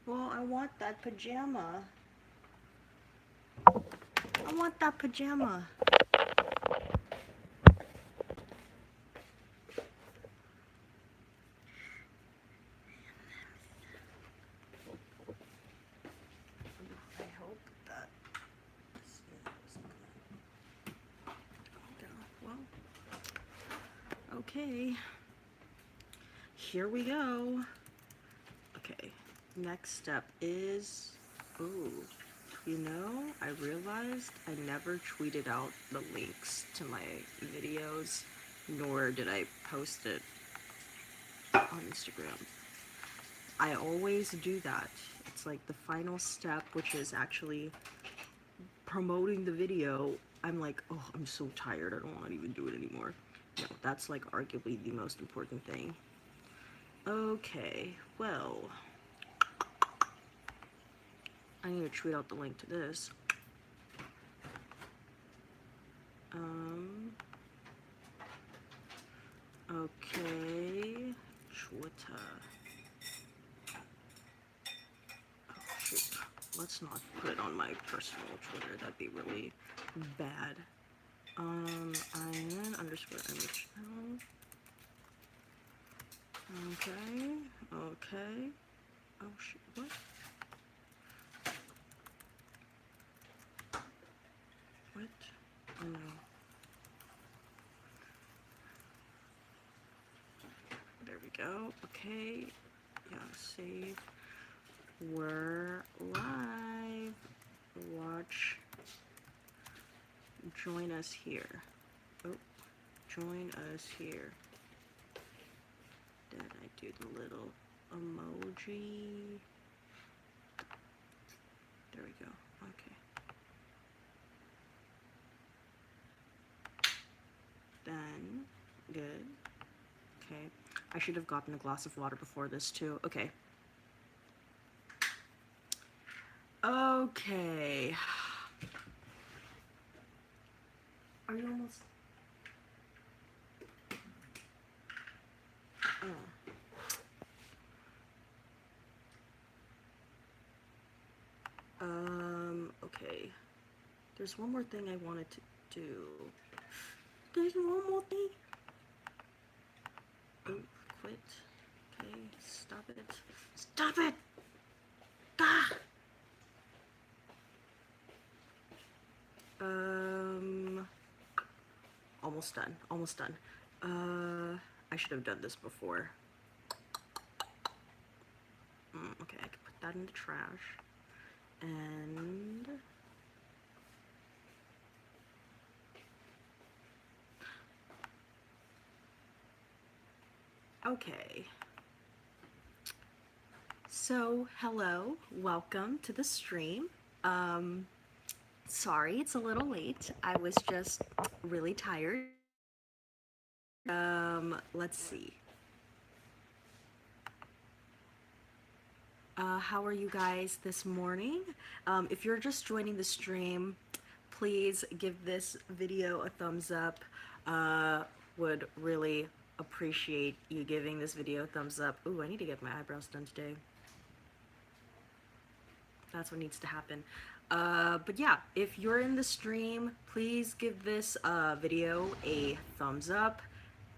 Well, I want that pajama. I want that pajama. I hope that this is well, okay. Here we go. Okay, next step is, ooh, you know, I realized I never tweeted out the links to my videos, nor did I post it on Instagram. I always do that. It's like the final step, which is actually promoting the video. I'm like, oh, I'm so tired. I don't want to even do it anymore. No, that's like arguably the most important thing. Okay, well, I need to tweet out the link to this. Okay, Twitter. Oh, shoot. Let's not put it on my personal Twitter. That'd be really bad. IN underscore image channel. Okay, okay. Oh, shoot, what? What? Oh, no. There we go. Okay. Yeah, save. We're live. Watch. Join us here. Oh, join us here. Did I do the little emoji? There we go. Okay. Then, good. Okay. I should have gotten a glass of water before this too. Okay. Okay. Are you almost? Oh. Okay. There's one more thing I wanted to do. There's one more thing. Oh, quit. Okay, stop it. Stop it! Ah! Almost done. Almost done. I should have done this before. Okay, I can put that in the trash. And okay. So, hello, welcome to the stream. Sorry, it's a little late. I was just really tired. Let's see. How are you guys this morning? If you're just joining the stream, please give this video a thumbs up. Would really appreciate you giving this video a thumbs up. Ooh, I need to get my eyebrows done today. That's what needs to happen. But yeah, if you're in the stream, please give this video a thumbs up.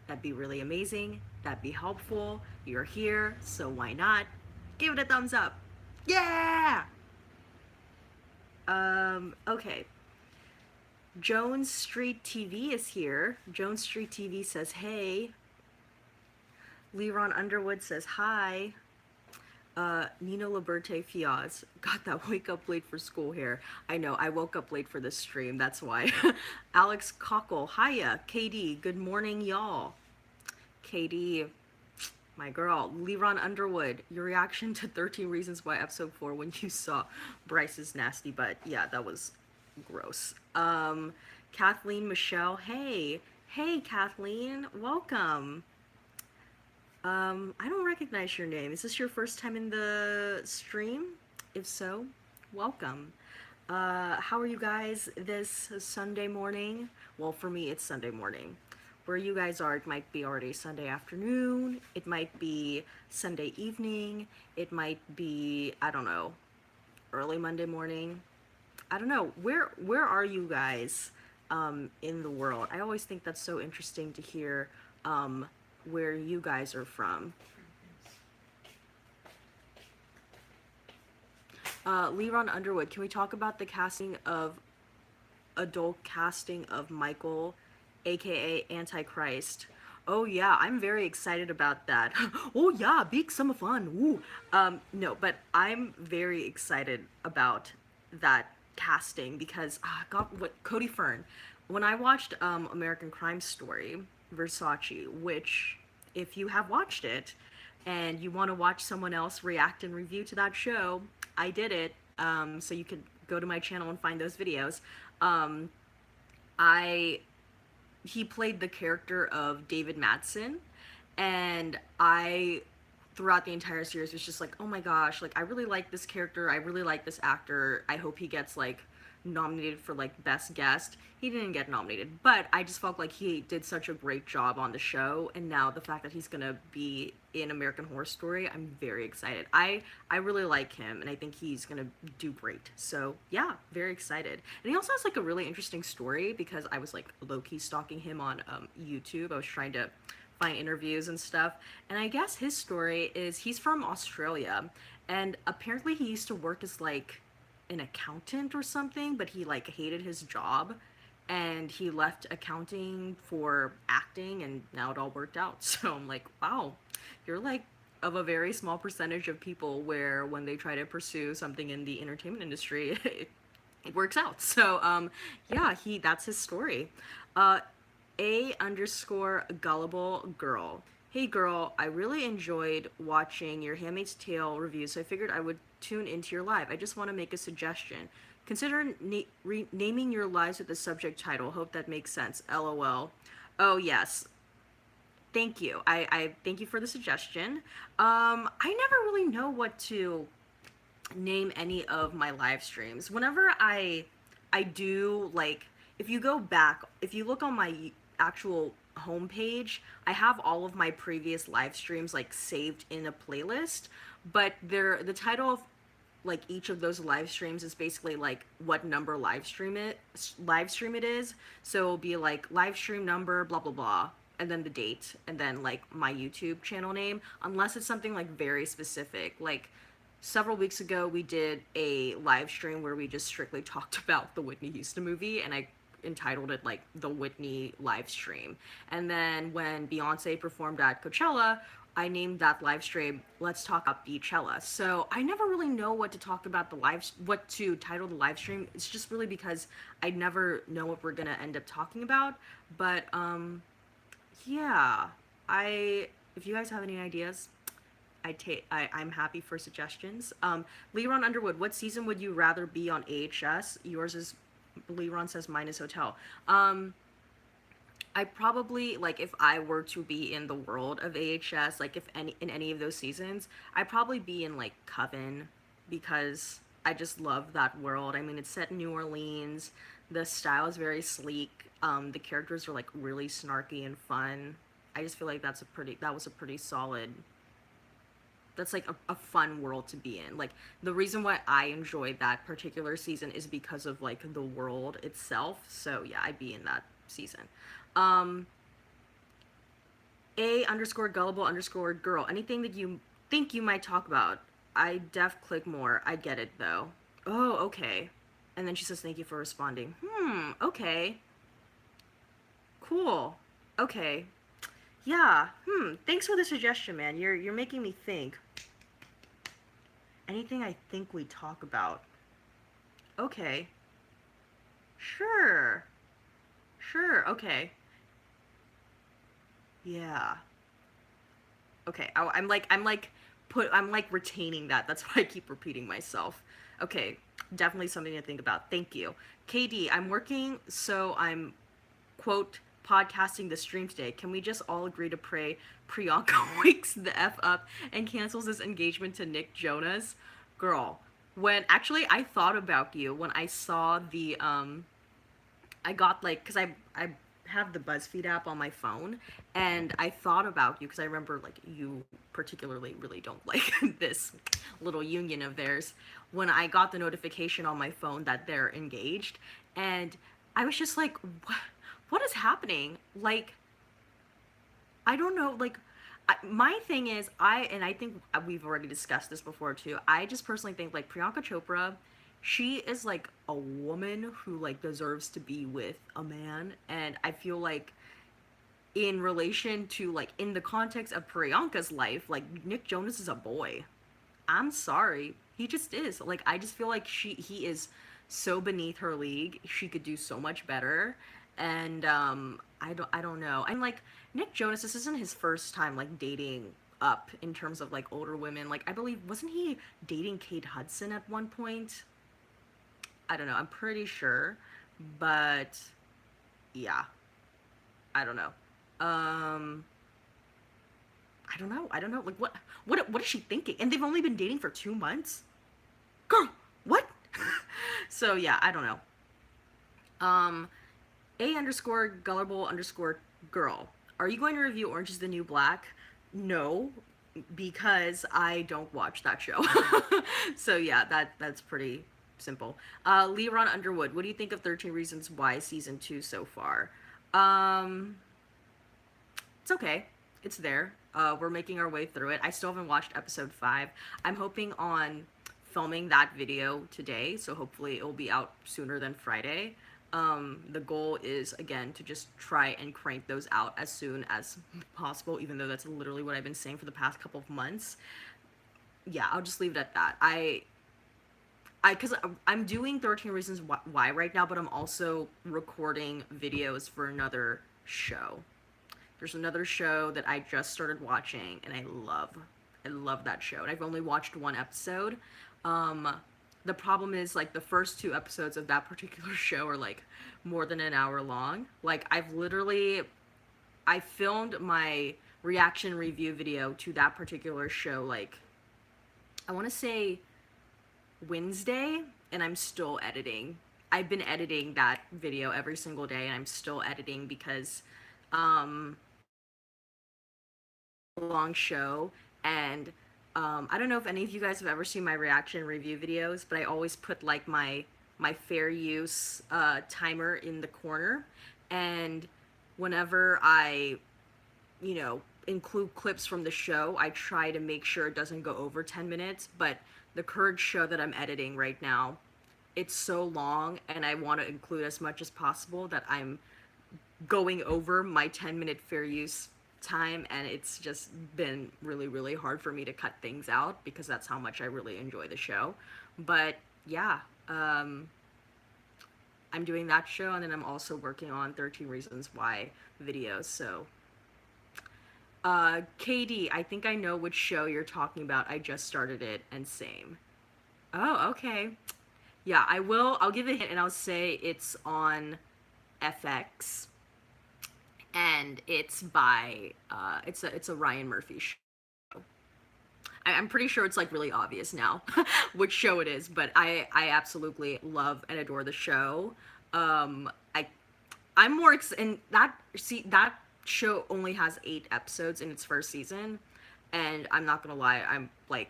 That'd be really amazing. That'd be helpful. You're here, so why not? Give it a thumbs up. Yeah! Okay. Jones Street TV is here. Jones Street TV says, hey. Leron Underwood says, hi. Nino Liberte Fiaz. Got that wake up late for school hair. I know, I woke up late for this stream, that's why. Alex Cockle, hiya. KD, good morning, y'all. KD, my girl. Leron Underwood, your reaction to 13 Reasons Why episode 4 when you saw Bryce's nasty butt. Yeah, that was gross. Kathleen Michelle, hey. Hey, Kathleen, welcome. I don't recognize your name. Is this your first time in the stream? If so, welcome. How are you guys this Sunday morning? Well, for me, it's Sunday morning. where you guys are, it might be already Sunday afternoon, it might be Sunday evening, it might be, I don't know, early Monday morning. I don't know. Where are you guys in the world? I always think that's so interesting to hear where you guys are from. Leron Underwood, can we talk about the casting of adult casting of Michael, aka Antichrist? Oh yeah, I'm very excited about that. Oh yeah, big summer fun. Woo. No, but I'm very excited about that casting because God, what Cody Fern. When I watched American Crime Story, Versace, which if you have watched it and you want to watch someone else react and review to that show, I did it. So you could go to my channel and find those videos. Um, I He played the character of David Madsen, and I throughout the entire series was just like, oh my gosh, like I really like this character, I really like this actor, I hope he gets like nominated for like best guest. He didn't get nominated, but I just felt like he did such a great job on the show, and now the fact that he's gonna be in American Horror Story, I'm very excited. I really like him, and I think he's gonna do great. So yeah, very excited. And he also has like a really interesting story because I was like low-key stalking him on YouTube. I was trying to find interviews and stuff, and I guess his story is he's from Australia, and apparently he used to work as like an accountant or something, but he like hated his job and he left accounting for acting, and now it all worked out. So I'm like, wow, you're like of a very small percentage of people where when they try to pursue something in the entertainment industry, it works out. So yeah, he that's his story. Uh, a underscore gullible girl. Hey girl, I really enjoyed watching your Handmaid's Tale review, so I figured I would tune into your live. I just want to make a suggestion. Consider naming your lives with the subject title. Hope that makes sense. LOL. Oh yes. Thank you. I thank you for the suggestion. I never really know what to name any of my live streams. Whenever I do like if you go back, if you look on my actual homepage, I have all of my previous live streams like saved in a playlist, but the title of like each of those live streams is basically like what number live stream it is. So it'll be like live stream number blah blah blah, and then the date, and then like my YouTube channel name, unless it's something like very specific. Like several weeks ago we did a live stream where we just strictly talked about the Whitney Houston movie, and I entitled it like the Whitney live stream. And then when Beyonce performed at Coachella, I named that live stream "Let's Talk About Beachella." So I never really know what to talk about what to title the live stream. It's just really because I never know what we're gonna end up talking about. But yeah, I if you guys have any ideas, I'm happy for suggestions. Leron Underwood, what season would you rather be on AHS? Yours is Leron says mine is Hotel. I probably like if I were to be in the world of AHS, like if any in any of those seasons, I'd probably be in like Coven because I just love that world. I mean, it's set in New Orleans. The style is very sleek. The characters are like really snarky and fun. I just feel like that was a pretty solid that's like a fun world to be in. Like the reason why I enjoyed that particular season is because of like the world itself. So yeah, I'd be in that season. Um, A underscore gullible underscore girl. Anything that you think you might talk about. I click more. I get it though. Oh, okay. And then she says thank you for responding. Okay. Cool. Okay. Yeah. Thanks for the suggestion, man. You're making me think. Anything I think we talk about. Okay. Sure. Sure. Okay. Yeah. Okay. I'm like retaining that. That's why I keep repeating myself. Okay. Definitely something to think about. Thank you. KD, I'm working, so I'm quote podcasting the stream today. Can we just all agree to pray Priyanka wakes the F up and cancels his engagement to Nick Jonas? Girl, when actually I thought about you when I saw the I got like because I have the BuzzFeed app on my phone, and I thought about you because I remember like you particularly really don't like this little union of theirs. When I got the notification on my phone that they're engaged, and I was just like, what is happening? Like, I don't know. Like, my thing is, and I think we've already discussed this before too. I just personally think like Priyanka Chopra, she is like a woman who like deserves to be with a man, and I feel like in relation to like in the context of Priyanka's life, like Nick Jonas is a boy. I'm sorry. He just is. Like I just feel like he is so beneath her league. She could do so much better. And I don't know. I'm like Nick Jonas, this isn't his first time like dating up in terms of like older women. Like I believe wasn't he dating Kate Hudson at one point? I don't know. I'm pretty sure. But yeah, I don't know. Um I don't know. I don't know. Like what is she thinking? And they've only been dating for 2 months? Girl, what? So yeah, I don't know. Um A underscore gullible underscore girl. Are you going to review Orange is the New Black? No, because I don't watch that show. So yeah, that's pretty simple. Leron Underwood, what do you think of 13 Reasons Why season 2 so far? Um it's okay. It's there. We're making our way through it. I still haven't watched episode 5. I'm hoping on filming that video today, so hopefully it will be out sooner than Friday. The goal is, again, to just try and crank those out as soon as possible, even though that's literally what I've been saying for the past couple of months. Yeah, I'll just leave it at that. Because I'm doing 13 Reasons Why right now, but I'm also recording videos for another show. There's another show that I just started watching, and I love that show. And I've only watched one episode. Um, the problem is, like, the first 2 episodes of that particular show are, like, more than an hour long. Like, I filmed my reaction review video to that particular show, like, I want to say Wednesday, and I'm still editing. I've been editing that video every single day, and I'm still editing because, um, long show, and I don't know if any of you guys have ever seen my reaction review videos, but I always put like my fair use timer in the corner, and whenever I include clips from the show, I try to make sure it doesn't go over 10 minutes. But the current show that I'm editing right now, it's so long, and I want to include as much as possible that I'm going over my 10-minute fair use time, and it's just been really really hard for me to cut things out because that's how much I really enjoy the show. But yeah, I'm doing that show, and then I'm also working on 13 Reasons Why videos. So KD, I think I know which show you're talking about. I just started it, and same. Oh, okay. Yeah, I'll give it a hint, and I'll say it's on FX, and it's by it's a Ryan Murphy show. I'm pretty sure it's like really obvious now which show it is, but I absolutely love and adore the show. I I'm more and that show only has 8 episodes in its first season, and I'm not gonna lie, I'm like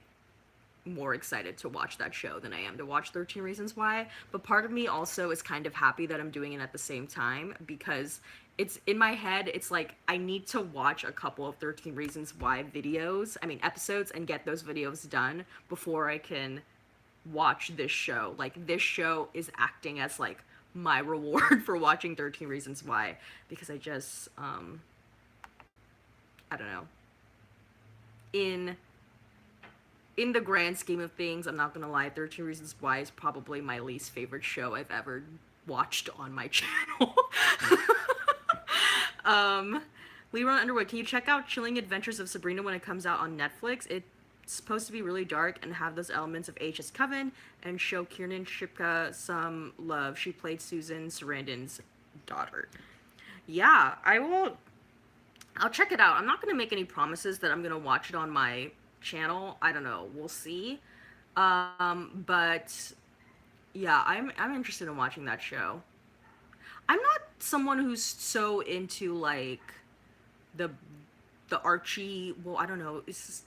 more excited to watch that show than I am to watch 13 Reasons Why. But part of me also is kind of happy that I'm doing it at the same time, because it's in my head, it's like I need to watch a couple of 13 Reasons Why videos, I mean episodes, and get those videos done before I can watch this show. Like this show is acting as like my reward for watching 13 Reasons Why, because I just I don't know. In in the grand scheme of things, I'm not gonna lie, 13 Reasons Why is probably my least favorite show I've ever watched on my channel. um, Leron Underwood, can you check out Chilling Adventures of Sabrina when it comes out on Netflix? It's supposed to be really dark and have those elements of H.S. Coven, and show Kiernan Shipka some love. She played Susan Sarandon's daughter. Yeah, I'll check it out. I'm not gonna make any promises that I'm gonna watch it on my channel. I don't know. We'll see. But yeah, I'm interested in watching that show. I'm not someone who's so into like the Archie. Well, I don't know. Is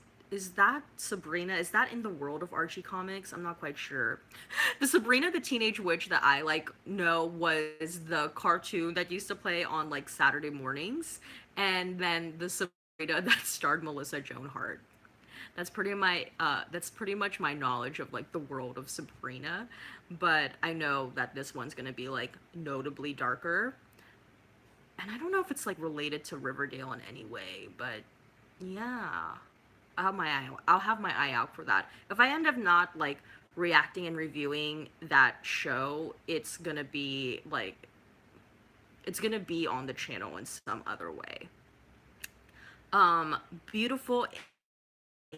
that Sabrina? Is that in the world of Archie comics? I'm not quite sure. The Sabrina the Teenage Witch that I like know was the cartoon that used to play on like Saturday mornings, and then the Sabrina that starred Melissa Joan Hart. That's pretty much my knowledge of like the world of Sabrina, but I know that this one's gonna be like notably darker, and I don't know if it's like related to Riverdale in any way, but yeah, I'll have my eye out for that. If I end up not like reacting and reviewing that show, it's gonna be on the channel in some other way. Um, Beautiful,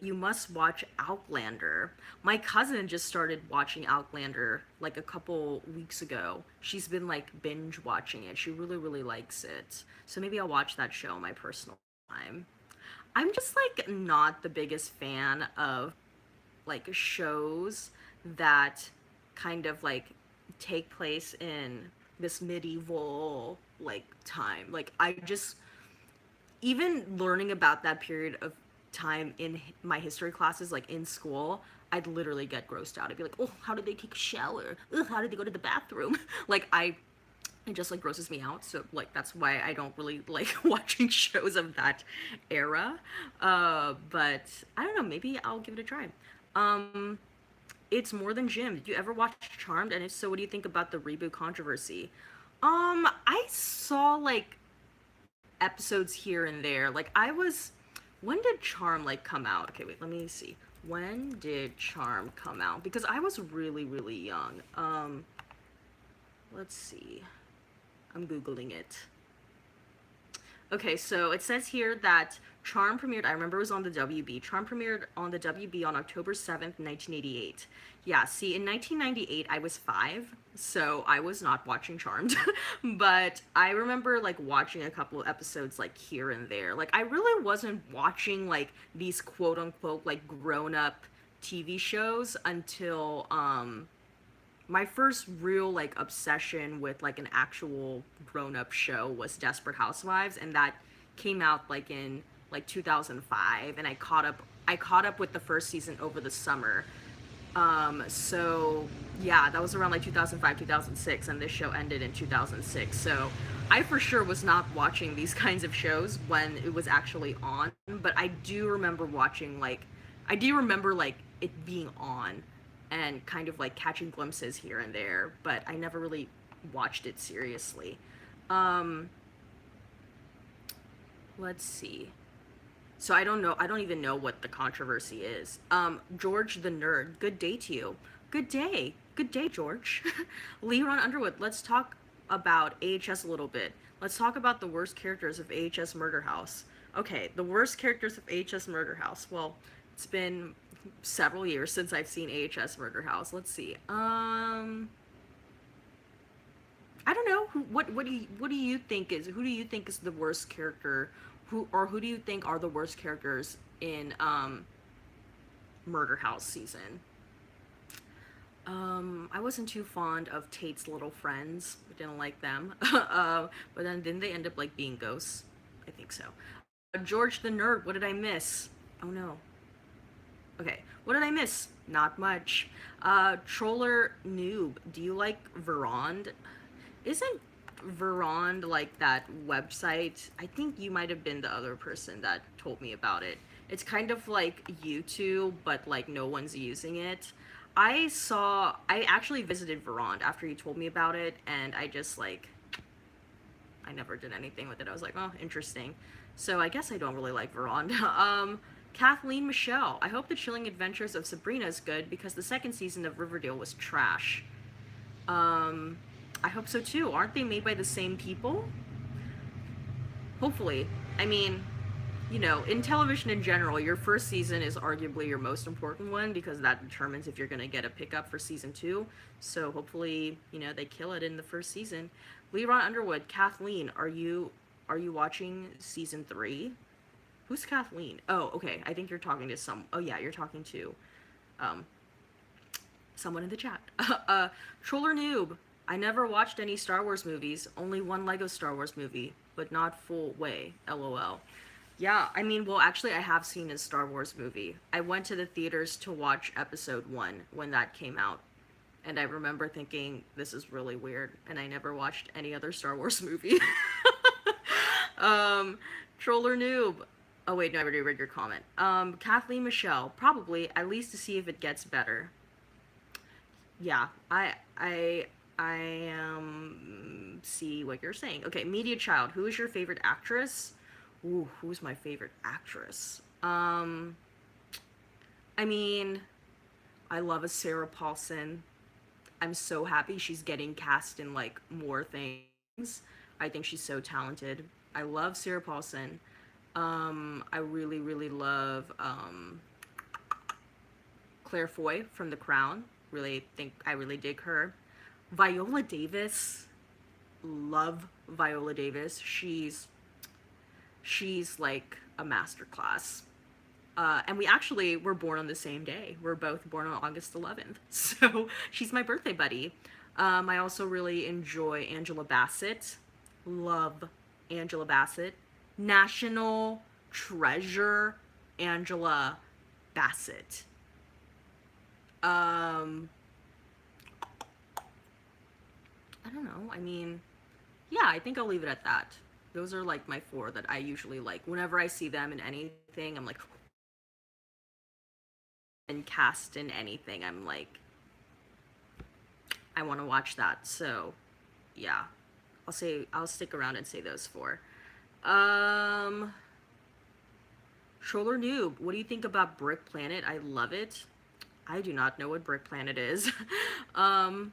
you must watch Outlander. My cousin just started watching Outlander like a couple weeks ago. She's been like binge watching it. She really, really likes it. So maybe I'll watch that show in my personal time. I'm just like not the biggest fan of like shows that kind of like take place in this medieval like time. Like I just even learning about that period of time in my history classes, like in school, I'd literally get grossed out. I'd be like, oh, how did they take a shower? Ugh, how did they go to the bathroom? like it just like grosses me out. So like that's why I don't really like watching shows of that era. But I don't know. Maybe I'll give it a try. Um, it's More Than Jim. Did you ever watch Charmed? And if so, what do you think about the reboot controversy? I saw like episodes here and there. Like I was when did Charm like come out? Okay, wait, let me see. When did Charm come out? Because I was really, really young. Let's see. I'm Googling it. Okay, so it says here that Charm premiered, I remember it was on the WB. Charm premiered on the WB on October 7th, 1988. Yeah, see, in 1998, I was 5, so I was not watching Charmed. but I remember, like, watching a couple of episodes, like, here and there. Like, I really wasn't watching, like, these quote-unquote, like, grown-up TV shows until, my first real like obsession with like an actual grown-up show was Desperate Housewives, and that came out like in like 2005, and I caught up with the first season over the summer. So yeah, that was around like 2005, 2006, and this show ended in 2006. So I for sure was not watching these kinds of shows when it was actually on, but I do remember like it being on and kind of like catching glimpses here and there, but I never really watched it seriously. Um, let's see. So I don't know. I don't even know what the controversy is. George the Nerd. Good day to you. Good day. Good day, George. Leron Underwood. Let's talk about AHS a little bit. Let's talk about the worst characters of AHS Murder House. Okay, the worst characters of AHS Murder House. Well, it's been several years since I've seen AHS Murder House. Let's see. I don't know. What do you think is who do you think is the worst character? Who do you think are the worst characters in Murder House season? I wasn't too fond of Tate's little friends. I didn't like them. But then didn't they end up like being ghosts? I think so. George the Nerd. What did I miss? Oh no. Okay, what did I miss? Not much. Troller Noob, do you like Verond? Isn't Verond like that website? I think you might have been the other person that told me about it. It's kind of like YouTube, but like no one's using it. I actually visited Verond after you told me about it, and I just like, I never did anything with it. I was like, oh, interesting. So I guess I don't really like Verond. Kathleen Michelle, I hope the Chilling Adventures of Sabrina is good because the second season of Riverdale was trash. I hope so too. Aren't they made by the same people? Hopefully. I mean, you know, in television in general, your first season is arguably your most important one because that determines if you're going to get a pickup for season 2. So hopefully, you know, they kill it in the first season. Leron Underwood, Kathleen, are you watching season 3? Who's Kathleen? Oh, okay. I think you're talking to oh yeah, you're talking to um someone in the chat. Troller Noob. I never watched any Star Wars movies, only one Lego Star Wars movie, but not full way, lol. Yeah, I mean, well, actually, I have seen a Star Wars movie. I went to the theaters to watch episode one when that came out. And I remember thinking, this is really weird. And I never watched any other Star Wars movie. um, Troller Noob. Oh, wait, no, I already read your comment. Kathleen Michelle. Probably, at least to see if it gets better. Yeah, I see what you're saying. Okay, Media Child. Who is your favorite actress? Ooh, who's my favorite actress? I mean, I love a Sarah Paulson. I'm so happy she's getting cast in like more things. I think she's so talented. I love Sarah Paulson. I really, really love Claire Foy from The Crown. Really think I really dig her. Viola Davis. Love Viola Davis. She's like a masterclass. And we actually were born on the same day. We're both born on August 11th. So she's my birthday buddy. I also really enjoy Angela Bassett. Love Angela Bassett. National treasure Angela Bassett. Um, I don't know. I mean, yeah, I think I'll leave it at that. Those are like my four that I usually like. Whenever I see them in anything, I'm like, and cast in anything, I'm like, I want to watch that. So, yeah, I'll stick around and say those four. Um, Troller Noob, what do you think about Brick Planet? I love it. I do not know what Brick Planet is. um,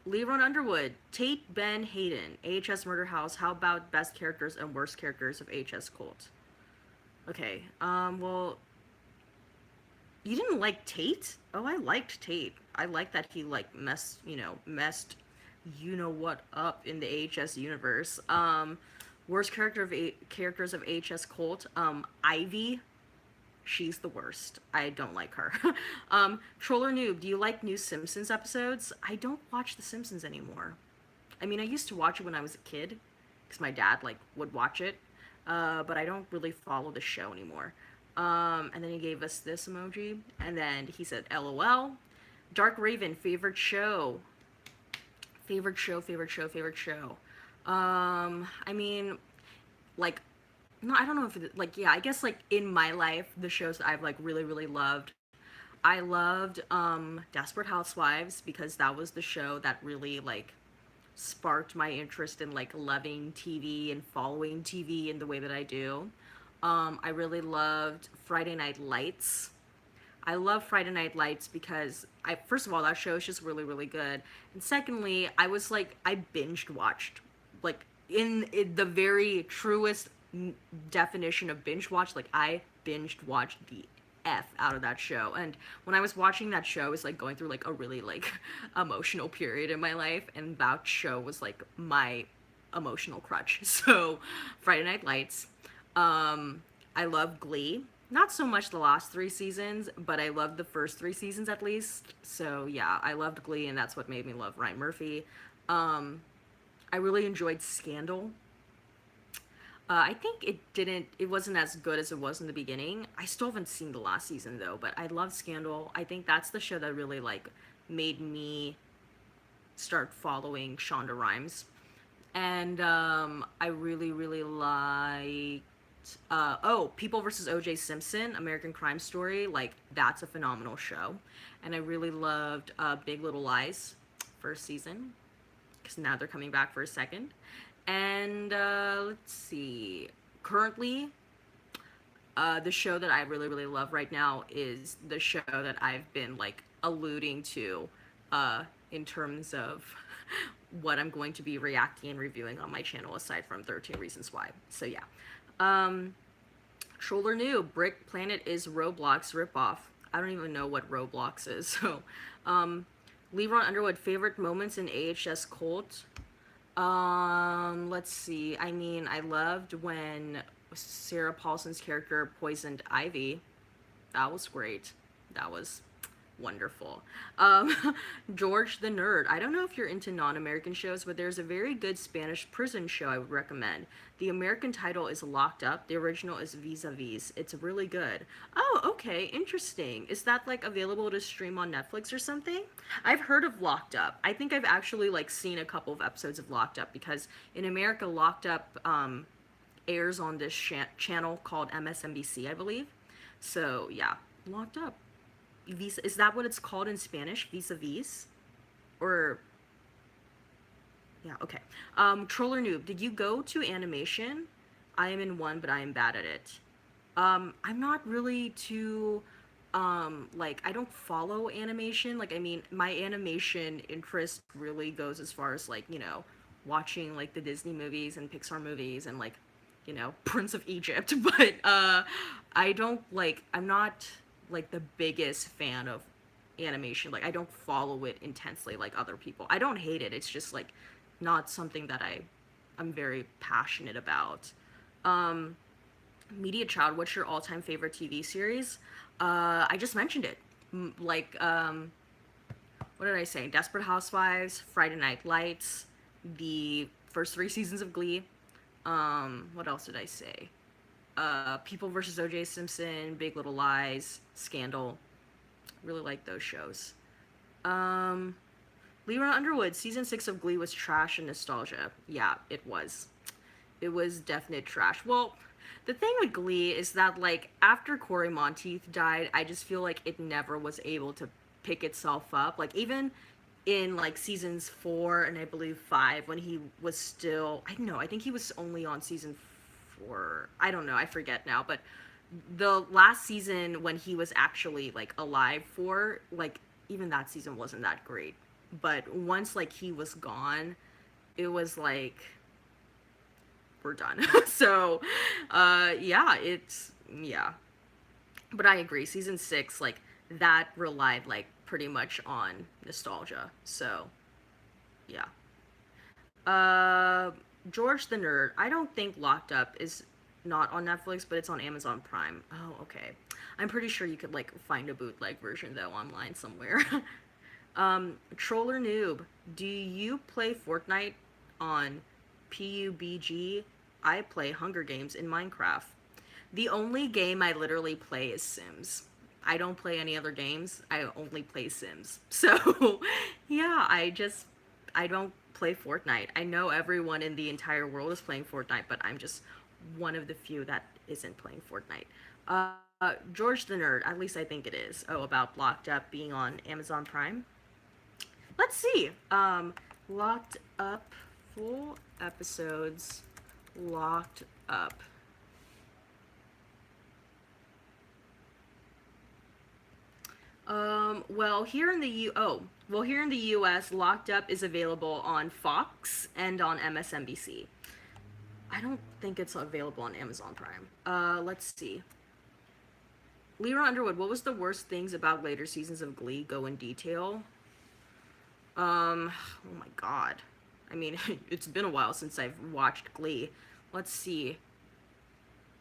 Leron Underwood, Tate Ben Hayden, AHS Murder House. How about best characters and worst characters of AHS Cult? Okay. Well, you didn't like Tate? Oh, I liked Tate. I like that he like messed you know what up in the AHS universe. Worst characters of AHS Cult. Ivy. She's the worst. I don't like her. Troller Noob, do you like new Simpsons episodes? I don't watch The Simpsons anymore. I mean, I used to watch it when I was a kid, because my dad like would watch it, but I don't really follow the show anymore. And then he gave us this emoji, and then he said, "LOL." Dark Raven, favorite show. Favorite show, favorite show, favorite show. I mean, like, no, I don't know if it, like, yeah, I guess like in my life, the shows that I've like really, really loved. I loved Desperate Housewives because that was the show that really like sparked my interest in like loving TV and following TV in the way that I do. I really loved Friday Night Lights. I love Friday Night Lights because I first of all that show is just really really good, and secondly I was like I binged watched like in the very truest definition of binge watch, like I binged watched the F out of that show. And when I was watching that show, I was like going through like a really like emotional period in my life, and that show was like my emotional crutch. So Friday Night Lights. I love Glee. Not so much the last three seasons, but I loved the first three seasons at least. So yeah, I loved Glee, and that's what made me love Ryan Murphy. I really enjoyed Scandal. I think it wasn't as good as it was in the beginning. I still haven't seen the last season though, but I love Scandal. I think that's the show that really like made me start following Shonda Rhimes. And I really, really liked People versus O.J. Simpson, American Crime Story. Like that's a phenomenal show, and I really loved Big Little Lies, first season, because now they're coming back for a second. And let's see. Currently, the show that I really, really love right now is the show that I've been like alluding to in terms of what I'm going to be reacting and reviewing on my channel aside from 13 Reasons Why. So yeah. Troller New, Brick Planet is Roblox ripoff. I don't even know what Roblox is. So, Lebron Underwood, favorite moments in AHS Cult. Let's see. I mean, I loved when Sarah Paulson's character poisoned Ivy. That was great. That was Wonderful. George the Nerd. I don't know if you're into non American shows, but there's a very good Spanish prison show I would recommend. The American title is Locked Up, the original is Vis a Vis. It's really good. Oh, okay, interesting. Is that like available to stream on Netflix or something? I've heard of Locked Up. I think I've actually like seen a couple of episodes of Locked Up because in America, Locked Up airs on this channel called MSNBC, I believe. So, yeah, Locked Up. Visa, is that what it's called in Spanish? Vis a vis? Or yeah, okay. Troller Noob, did you go to animation? I am in one, but I am bad at it. I'm not really too like I don't follow animation. Like I mean, my animation interest really goes as far as like, watching like the Disney movies and Pixar movies and like, Prince of Egypt, but I don't like I'm not like the biggest fan of animation. Like I don't follow it intensely like other people. I don't hate it. It's just like not something that I'm very passionate about. Um Media Child, what's your all-time favorite TV series? I just mentioned it. Like what did I say? Desperate Housewives, Friday Night Lights, the first 3 seasons of Glee. What else did I say? People versus O.J. Simpson, Big Little Lies, Scandal. Really like those shows. Um, Leroy Underwood, season 6 of Glee was trash and nostalgia. Yeah, it was. It was definite trash. Well, the thing with Glee is that, like, after Corey Monteith died, I just feel like it never was able to pick itself up. Like, even in, like, seasons 4 and I believe 5, when he was still, I don't know, I think he was only on season 4. I don't know, I forget now, but the last season when he was actually, like, alive for, like, even that season wasn't that great. But once, like, he was gone, it was like we're done. So, yeah, yeah. But I agree, season 6, like, that relied, like, pretty much on nostalgia. So, yeah. Uh, George the Nerd. I don't think Locked Up is not on Netflix, but it's on Amazon Prime. Oh, okay. I'm pretty sure you could, like, find a bootleg version, though, online somewhere. Troller Noob. Do you play Fortnite on PUBG? I play Hunger Games in Minecraft. The only game I literally play is Sims. I don't play any other games. I only play Sims. So, yeah, I don't play Fortnite. I know everyone in the entire world is playing Fortnite, but I'm just one of the few that isn't playing Fortnite. George the Nerd, at least I think it is. Oh, about Locked Up being on Amazon Prime. Let's see. Locked Up, full episodes. Locked Up. Here in the US, Locked Up is available on Fox and on MSNBC. I don't think it's available on Amazon Prime. Let's see. Leroy Underwood, what was the worst things about later seasons of Glee? Go in detail. Oh my god. I mean, it's been a while since I've watched Glee. Let's see.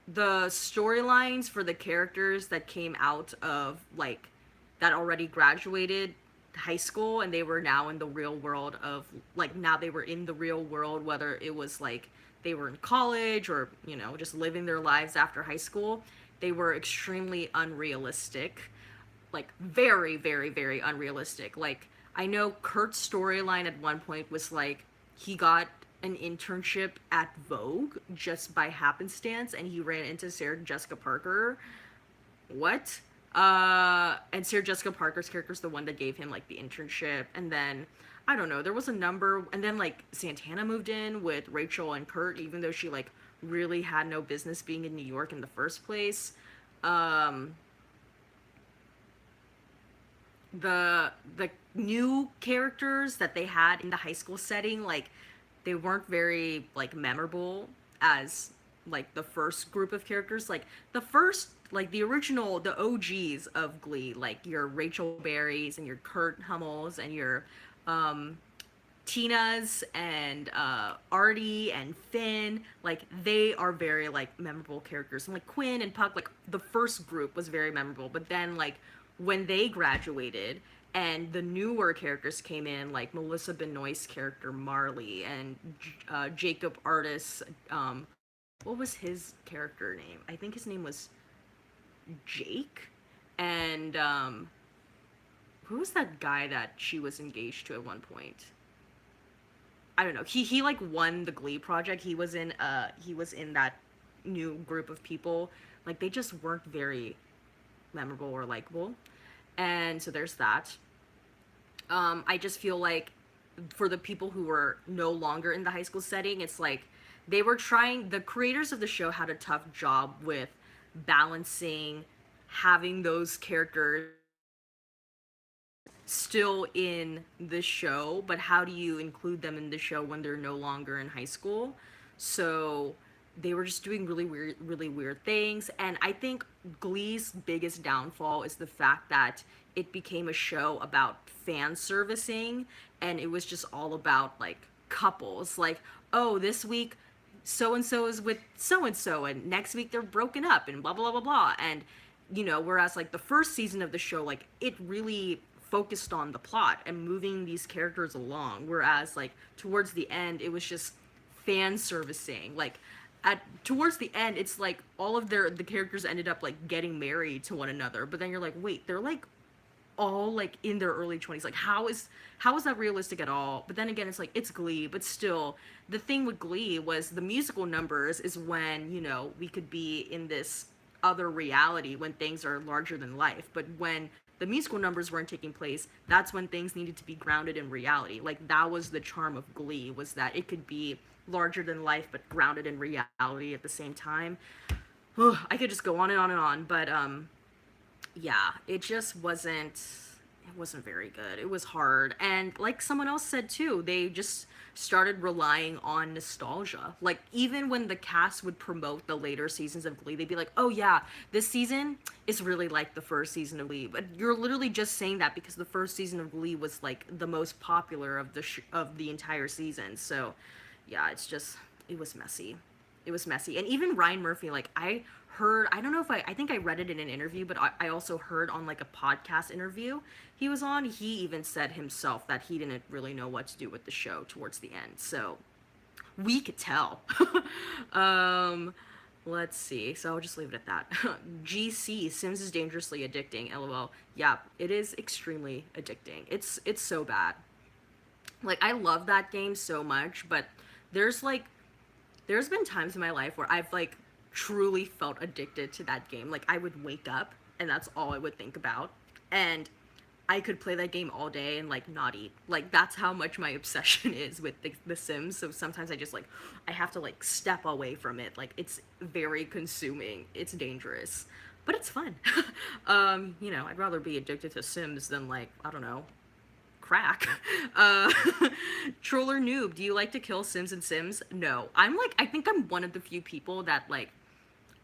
The storylines for the characters that came out of, like, that already graduated high school and they were now in the real world of, like, now they were in the real world, whether it was, like, they were in college or, just living their lives after high school, they were extremely unrealistic. Like, very, very, very unrealistic. Like, I know Kurt's storyline at one point was like he got an internship at Vogue just by happenstance and he ran into Sarah Jessica Parker. What? And Sarah Jessica Parker's character is the one that gave him like the internship, and then I don't know, there was a number, and then like Santana moved in with Rachel and Kurt, even though she like really had no business being in New York in the first place. Um, the new characters that they had in the high school setting, like they weren't very like memorable as like the first group of characters. Like the first, like the original, the OGs of Glee, like your Rachel Berrys and your Kurt Hummels and your um Tina's and Artie and Finn, like they are very like memorable characters. And like Quinn and Puck, like the first group was very memorable, but then like when they graduated and the newer characters came in, like Melissa Benoist's character Marley and Jacob Artist's, what was his character name? I think his name was Jake. And who was that guy that she was engaged to at one point? I don't know. He like won the Glee project. He was in that new group of people. Like they just weren't very memorable or likable. And so there's that. I just feel like for the people who were no longer in the high school setting, it's like the creators of the show had a tough job with balancing having those characters still in the show, but how do you include them in the show when they're no longer in high school? So they were just doing really weird things. And I think Glee's biggest downfall is the fact that it became a show about fan servicing, and it was just all about like couples. Like, oh, this week so and so is with so and next week they're broken up and blah blah blah blah. And whereas like the first season of the show, like it really focused on the plot and moving these characters along, whereas like towards the end it was just fan servicing. Like at towards the end it's like all of the characters ended up like getting married to one another, but then you're like, wait, they're like all like in their early 20s. Like how is that realistic at all? But then again, it's like it's Glee, but still the thing with Glee was the musical numbers is when we could be in this other reality when things are larger than life. But when the musical numbers weren't taking place, that's when things needed to be grounded in reality. Like that was the charm of Glee, was that it could be larger than life but grounded in reality at the same time. Ugh, I could just go on and on and on, but yeah, it wasn't very good. It was hard. And like someone else said too, they just started relying on nostalgia. Like even when the cast would promote the later seasons of Glee, they'd be like, "Oh yeah, this season is really like the first season of Glee." But you're literally just saying that because the first season of Glee was like the most popular of the entire season. So, yeah, it was messy. It was messy. And even Ryan Murphy, like I don't know if I think I read it in an interview, but I also heard on like a podcast interview he was on, he even said himself that he didn't really know what to do with the show towards the end. So we could tell. um, let's see. So I'll just leave it at that. GC, Sims is dangerously addicting. LOL. Yeah, it is extremely addicting. It's so bad. Like I love that game so much, but there's like there's been times in my life where I've like truly felt addicted to that game. Like I would wake up and that's all I would think about. And I could play that game all day and like not eat. Like that's how much my obsession is with the Sims. So sometimes I just like I have to like step away from it. Like it's very consuming. It's dangerous. But it's fun. I'd rather be addicted to Sims than like, I don't know, crack. Uh, Troller noob, do you like to kill Sims and Sims? No. I think I'm one of the few people that like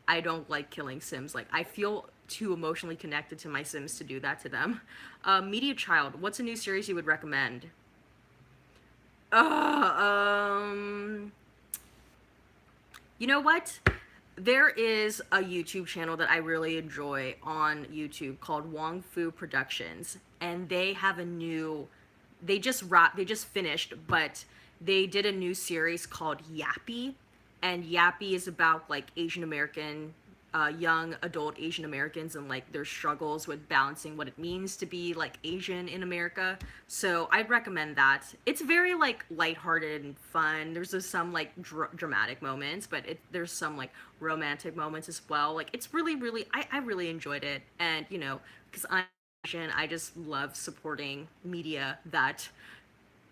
I don't like killing Sims. Like I feel too emotionally connected to my Sims to do that to them. Media Child, what's a new series you would recommend? Um, you know what? There is a YouTube channel that I really enjoy on YouTube called Wong Fu Productions, and they just finished, but they did a new series called Yappy, and Yappy is about like Asian American young adult Asian Americans and like their struggles with balancing what it means to be like Asian in America. So I'd recommend that. It's very like lighthearted and fun. There's just some like dramatic moments, but there's some like romantic moments as well. Like it's I really enjoyed it. And because I'm Asian, I just love supporting media that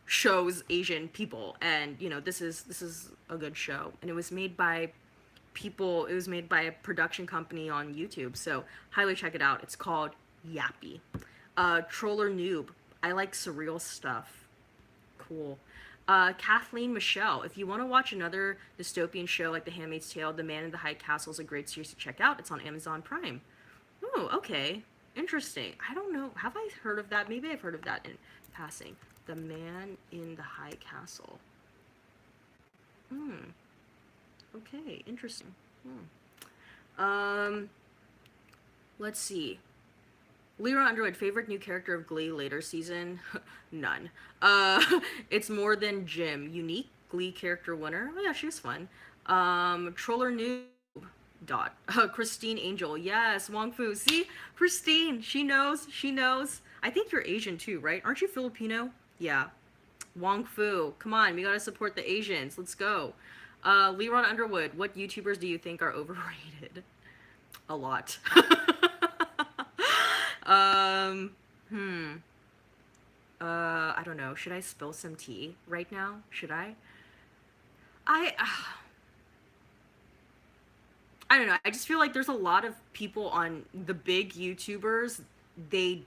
shows Asian people. And this is a good show, and it was made by a production company on YouTube, so highly check it out. It's called Yappy. Troller noob, I like surreal stuff. Cool. Kathleen Michelle, if you want to watch another dystopian show like The Handmaid's Tale, The Man in the High Castle is a great series to check out. It's on Amazon Prime. Oh, okay. Interesting. I don't know. Have I heard of that? Maybe I've heard of that in passing. The Man in the High Castle. Hmm. Okay, interesting. Hmm. Let's see. Lyra Underwood, favorite new character of Glee later season? None. Uh, it's more than Jim. Unique Glee character winner. Oh yeah, she's fun. Troller Noob. Dot. Christine Angel. Yes, Wong Fu. See? Christine. She knows. She knows. I think you're Asian too, right? Aren't you Filipino? Yeah. Wong Fu. Come on, we gotta support the Asians. Let's go. Leron Underwood. What YouTubers do you think are overrated? A lot. um, hmm. I don't know. Should I spill some tea right now? Should I? I, I don't know. I just feel like there's a lot of people on the big YouTubers. They,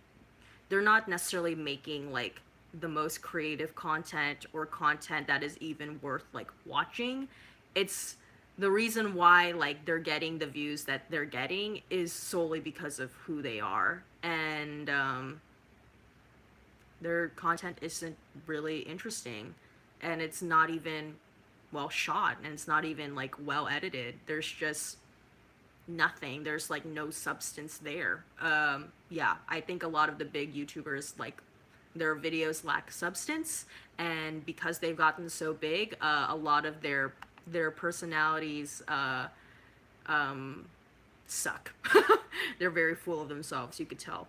they're not necessarily making like the most creative content or content that is even worth like watching. It's the reason why like they're getting the views that they're getting is solely because of who they are, and their content isn't really interesting, and it's not even well shot, and it's not even like well edited. There's just nothing. There's like no substance there. Yeah, I think a lot of the big YouTubers like their videos lack substance, and because they've gotten so big, a lot of their personalities suck. They're very full of themselves. You could tell.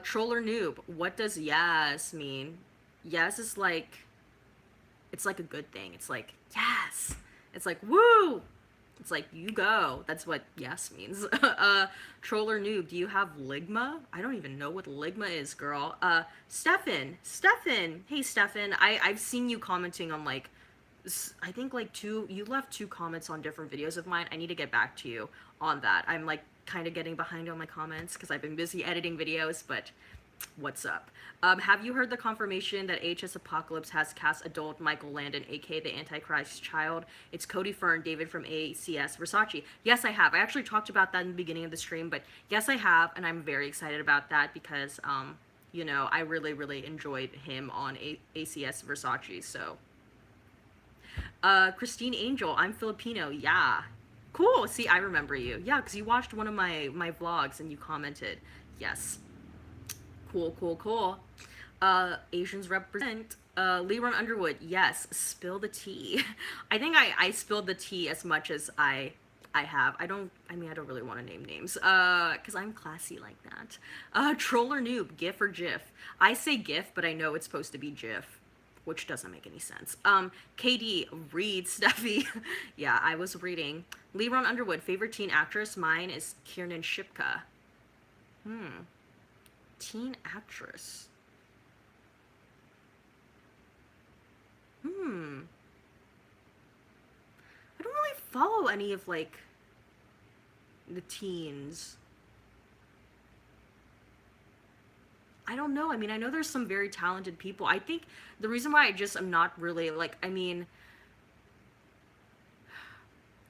Troller noob. What does yes mean? Yes is like it's like a good thing. It's like yes. It's like woo. It's like you go. That's what yes means. Troller noob. Do you have ligma? I don't even know what ligma is, girl. Stefan. Hey, Stefan. I've seen you commenting on like I think like two you left two comments on different videos of mine. I need to get back to you on that. I'm like kind of getting behind on my comments because I've been busy editing videos, but what's up? Have you heard the confirmation that HS Apocalypse has cast adult Michael Landon, aka the Antichrist child? It's Cody Fern, David from ACS Versace. Yes, I have. I actually talked about that in the beginning of the stream, but yes, I have, and I'm very excited about that because, you know, I really, really enjoyed him on ACS Versace, so Christine Angel, I'm Filipino. Yeah. Cool. See, I remember you. Yeah, because you watched one of my vlogs and you commented. Yes. Cool. Asians represent. Leron Underwood. Yes. Spill the tea. I think I spilled the tea as much as I have. I mean, I don't really want to name names. Because I'm classy like that. Troll or noob, GIF or GIF? I say GIF, but I know it's supposed to be GIF, which doesn't make any sense. KD, read, Steffi. Yeah, I was reading. Leron Underwood, favorite teen actress? Mine is Kiernan Shipka. Teen actress. I don't really follow any of, like, the teens. I don't know. I mean, I know there's some very talented people. I think the reason why I just am not really, like, I mean,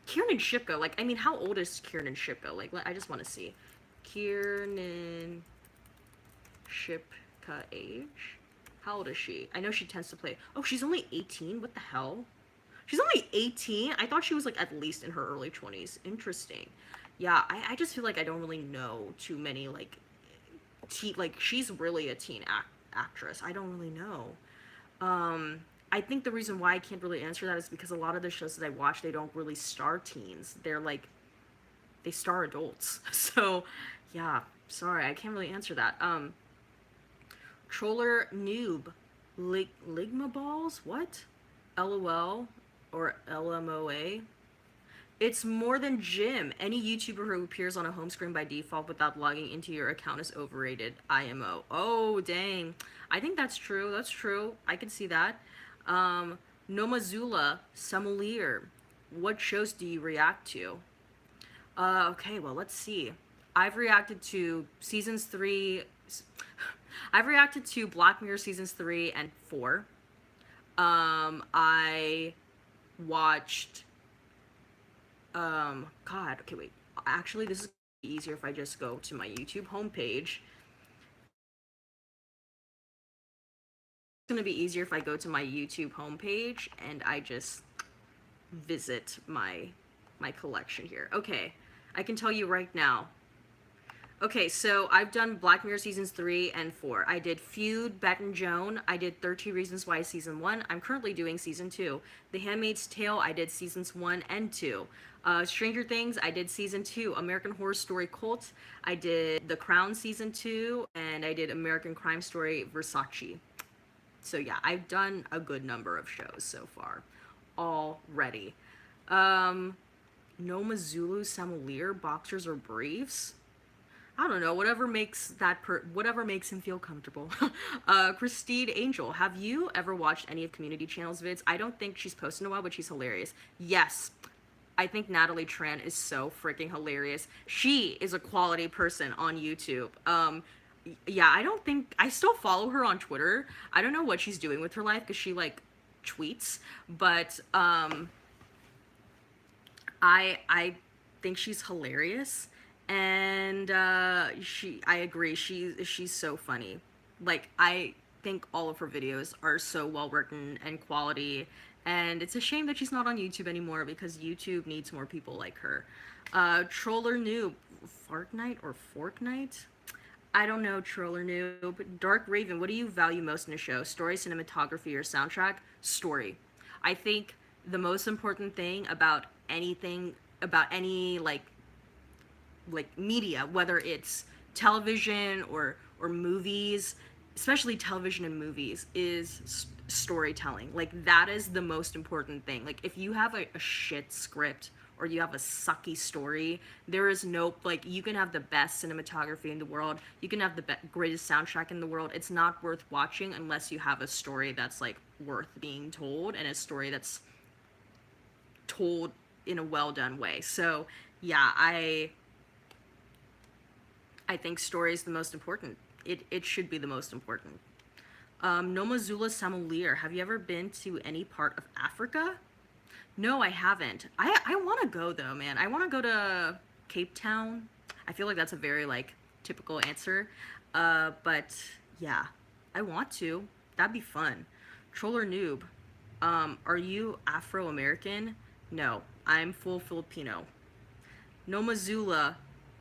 Kiernan Shipka, like, I mean, how old is Kiernan Shipka? Like, I just want to see. Kiernan Shipka age? How old is she? I know she tends to play. Oh, she's only 18? What the hell? She's only 18? I thought she was, like, at least in her early 20s. Interesting. Yeah, I just feel like I don't really know too many, like, like, she's really a teen actress. I don't really know. I think the reason why I can't really answer that is because a lot of the shows that I watch, they don't really star teens. They're, like, they star adults. So, yeah, sorry, I can't really answer that. Troller noob. Ligma balls? What? LOL or LMOA? It's more than Jim. Any YouTuber who appears on a home screen by default without logging into your account is overrated. IMO. Oh, dang. I think that's true. That's true. I can see that. Nomazula, Samulier. What shows do you react to? Okay, well, let's see. I've reacted to seasons 3. I've reacted to Black Mirror seasons 3 and 4. I watched God, okay, wait. Actually, this is easier if I just go to my YouTube homepage. It's gonna be easier if I go to my YouTube homepage and I just visit my collection here. Okay, I can tell you right now. Okay, so I've done Black Mirror seasons 3 and 4. I did Feud, Bet and Joan. I did 13 Reasons Why season 1. I'm currently doing season 2. The Handmaid's Tale, I did seasons 1 and 2. Stranger Things, I did season 2. American Horror Story Cult, I did The Crown season 2, and I did American Crime Story Versace. So yeah, I've done a good number of shows so far already. Um, Noma Zulu, Samulir, Boxers or Briefs? I don't know, whatever makes him feel comfortable. Christine Angel, have you ever watched any of Community Channel's vids? I don't think she's posted in a while, but she's hilarious. Yes, I think Natalie Tran is so freaking hilarious. She is a quality person on YouTube. Yeah, I don't think I still follow her on Twitter. I don't know what she's doing with her life because she like tweets, but I think she's hilarious, and I agree, she's so funny. Like I think all of her videos are so well written and quality, and it's a shame that she's not on YouTube anymore because YouTube needs more people like her. Troller Noob, Fortnite or Fortnite? I don't know, Troller Noob. Dark Raven, what do you value most in a show? Story, cinematography, or soundtrack? Story. I think the most important thing about anything, about any like media, whether it's television or movies, especially television and movies, is storytelling. Like that is the most important thing. Like if you have a shit script or you have a sucky story, there is no, like, you can have the best cinematography in the world, you can have the greatest soundtrack in the world, it's not worth watching unless you have a story that's like worth being told, and a story that's told in a well done way. So yeah, I think story is the most important. It should be the most important. Nomazula Samulir, have you ever been to any part of Africa? No, I haven't. I want to go though, man. I want to go to Cape Town. I feel like that's a very like typical answer. But yeah, I want to. That'd be fun. Troller Noob, are you Afro-American? No, I'm full Filipino. Nomazula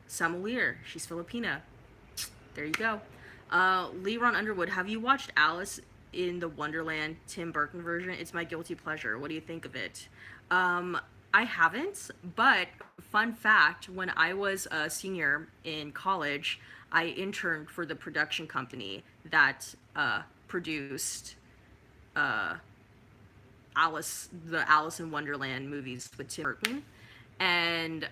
Samulir, she's Filipina. There you go. Leron Underwood, have you watched Alice in the Wonderland Tim Burton version? It's my guilty pleasure. What do you think of it? I haven't, but fun fact, when I was a senior in college, I interned for the production company that produced the Alice in Wonderland movies with Tim Burton. And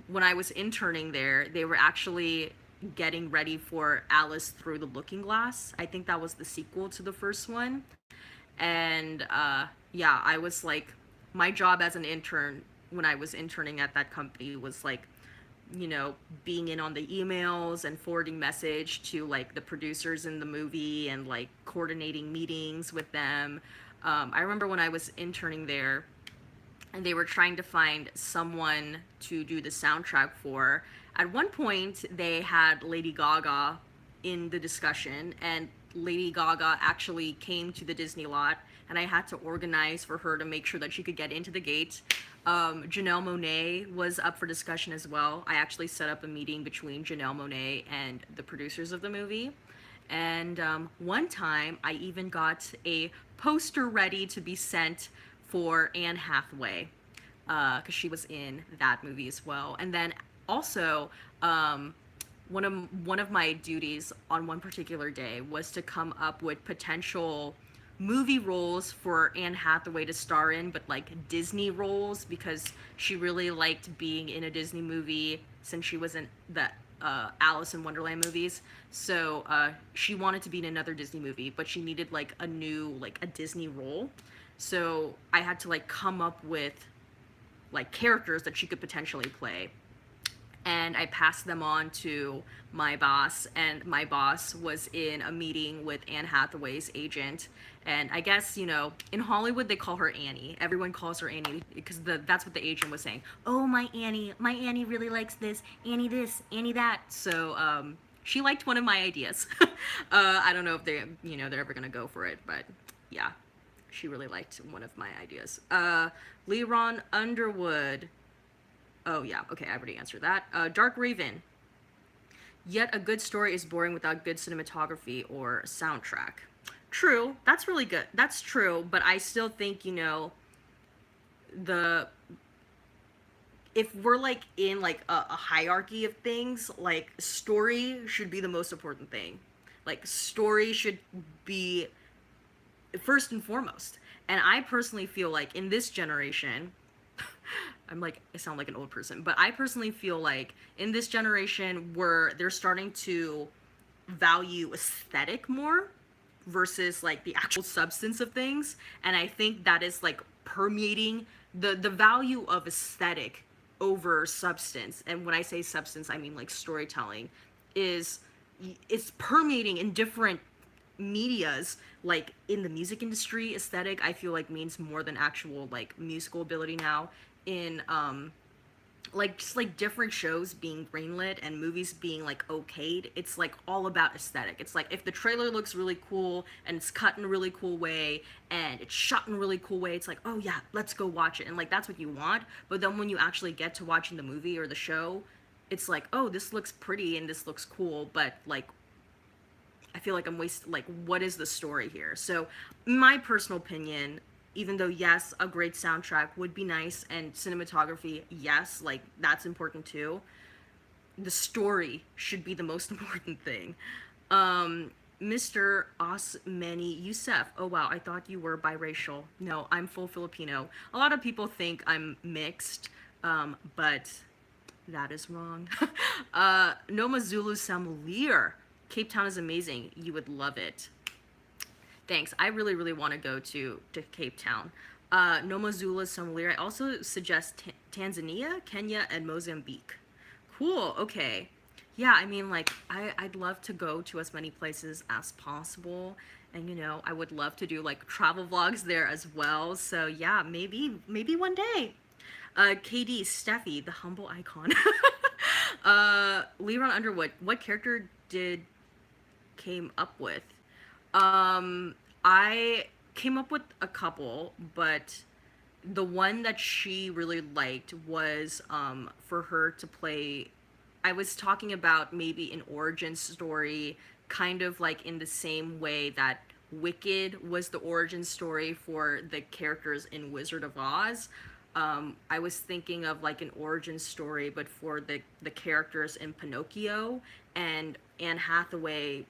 when I was interning there, they were actually getting ready for Alice Through the Looking Glass. I think that was the sequel to the first one. And yeah, I was like, my job as an intern when I was interning at that company was like, you know, being in on the emails and forwarding message to like the producers in the movie and like coordinating meetings with them. I remember when I was interning there and they were trying to find someone to do the soundtrack for. At one point, they had Lady Gaga in the discussion, and Lady Gaga actually came to the Disney lot, and I had to organize for her to make sure that she could get into the gate. Janelle Monáe was up for discussion as well. I actually set up a meeting between Janelle Monáe and the producers of the movie. And one time, I even got a poster ready to be sent for Anne Hathaway, because she was in that movie as well. And then also, one of my duties on one particular day was to come up with potential movie roles for Anne Hathaway to star in, but like Disney roles, because she really liked being in a Disney movie since she was in the Alice in Wonderland movies. So she wanted to be in another Disney movie, but she needed like a new, like a Disney role. So I had to like come up with like characters that she could potentially play. And I passed them on to my boss, and my boss was in a meeting with Anne Hathaway's agent. And I guess, you know, in Hollywood they call her Annie. Everyone calls her Annie because that's what the agent was saying. Oh, my Annie really likes this, Annie that. So she liked one of my ideas. I don't know if they, you know, they're ever gonna go for it, but yeah, she really liked one of my ideas. Leron Underwood. Oh yeah, okay, I already answered that. Dark Raven. Yet a good story is boring without good cinematography or soundtrack. True, that's really good. That's true, but I still think, the if we're like in like a hierarchy of things, like story should be the most important thing. Like story should be first and foremost. And I personally feel like in this generation, I'm like, I sound like an old person, but I personally feel like in this generation where they're starting to value aesthetic more versus like the actual substance of things. And I think that is like permeating the value of aesthetic over substance. And when I say substance, I mean like storytelling is it's permeating in different medias. Like in the music industry, aesthetic I feel like means more than actual like musical ability now. In like just like different shows being greenlit and movies being like okayed, it's like all about aesthetic. It's like if the trailer looks really cool and it's cut in a really cool way and it's shot in a really cool way, it's like, oh yeah, let's go watch it. And like that's what you want. But then when you actually get to watching the movie or the show, it's like, oh, this looks pretty and this looks cool, but like I feel like I'm wasting, like, what is the story here? So, my personal opinion, even though, yes, a great soundtrack would be nice, and cinematography, yes, like, that's important too, the story should be the most important thing. Mr. Osmani Youssef. Oh wow, I thought you were biracial. No, I'm full Filipino. A lot of people think I'm mixed, but that is wrong. Noma Zulu Samulir. Cape Town is amazing. You would love it. Thanks. I really, really want to go to Cape Town. Noma Zulu Samulir. I also suggest Tanzania, Kenya, and Mozambique. Cool. Okay. Yeah, I mean, like, I'd love to go to as many places as possible. And, I would love to do, like, travel vlogs there as well. So, yeah, maybe one day. KD, Steffi, the humble icon. Leron Underwood, what character did came up with? I came up with a couple, but the one that she really liked was for her to play. I was talking about maybe an origin story, kind of like in the same way that Wicked was the origin story for the characters in Wizard of Oz. I was thinking of like an origin story, but for the characters in Pinocchio and Anne Hathaway,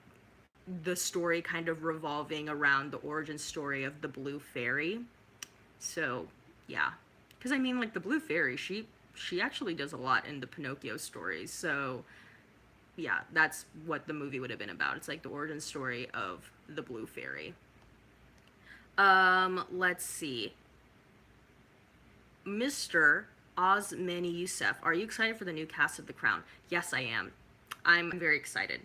the story kind of revolving around the origin story of the Blue Fairy. So yeah, because I mean, like the Blue Fairy, she actually does a lot in the Pinocchio stories. So yeah, that's what the movie would have been about. It's like the origin story of the Blue Fairy. Let's see. Mr. Osmani Youssef, are you excited for the new cast of The Crown? Yes, I am. I'm very excited.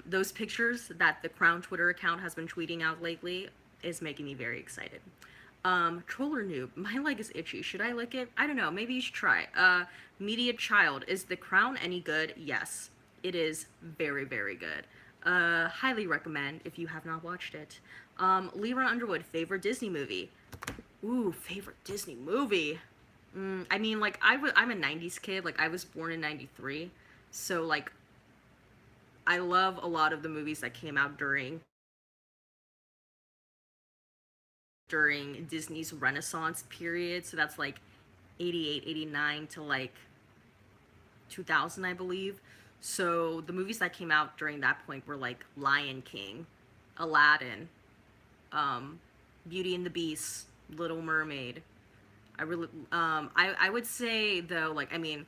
Those pictures that the Crown Twitter account has been tweeting out lately is making me very excited. Troller noob, my leg is itchy. Should I lick it? I don't know. Maybe you should try. Media Child, is The Crown any good? Yes, it is very, very good. Highly recommend if you have not watched it. Leron Underwood, favorite Disney movie? Ooh, favorite Disney movie. I mean, like I'm a '90s kid. Like I was born in '93, so like I love a lot of the movies that came out during Disney's Renaissance period. So that's like 88, 89 to like 2000, I believe. So the movies that came out during that point were like Lion King, Aladdin, Beauty and the Beast, Little Mermaid. I really I would say though, like, I mean,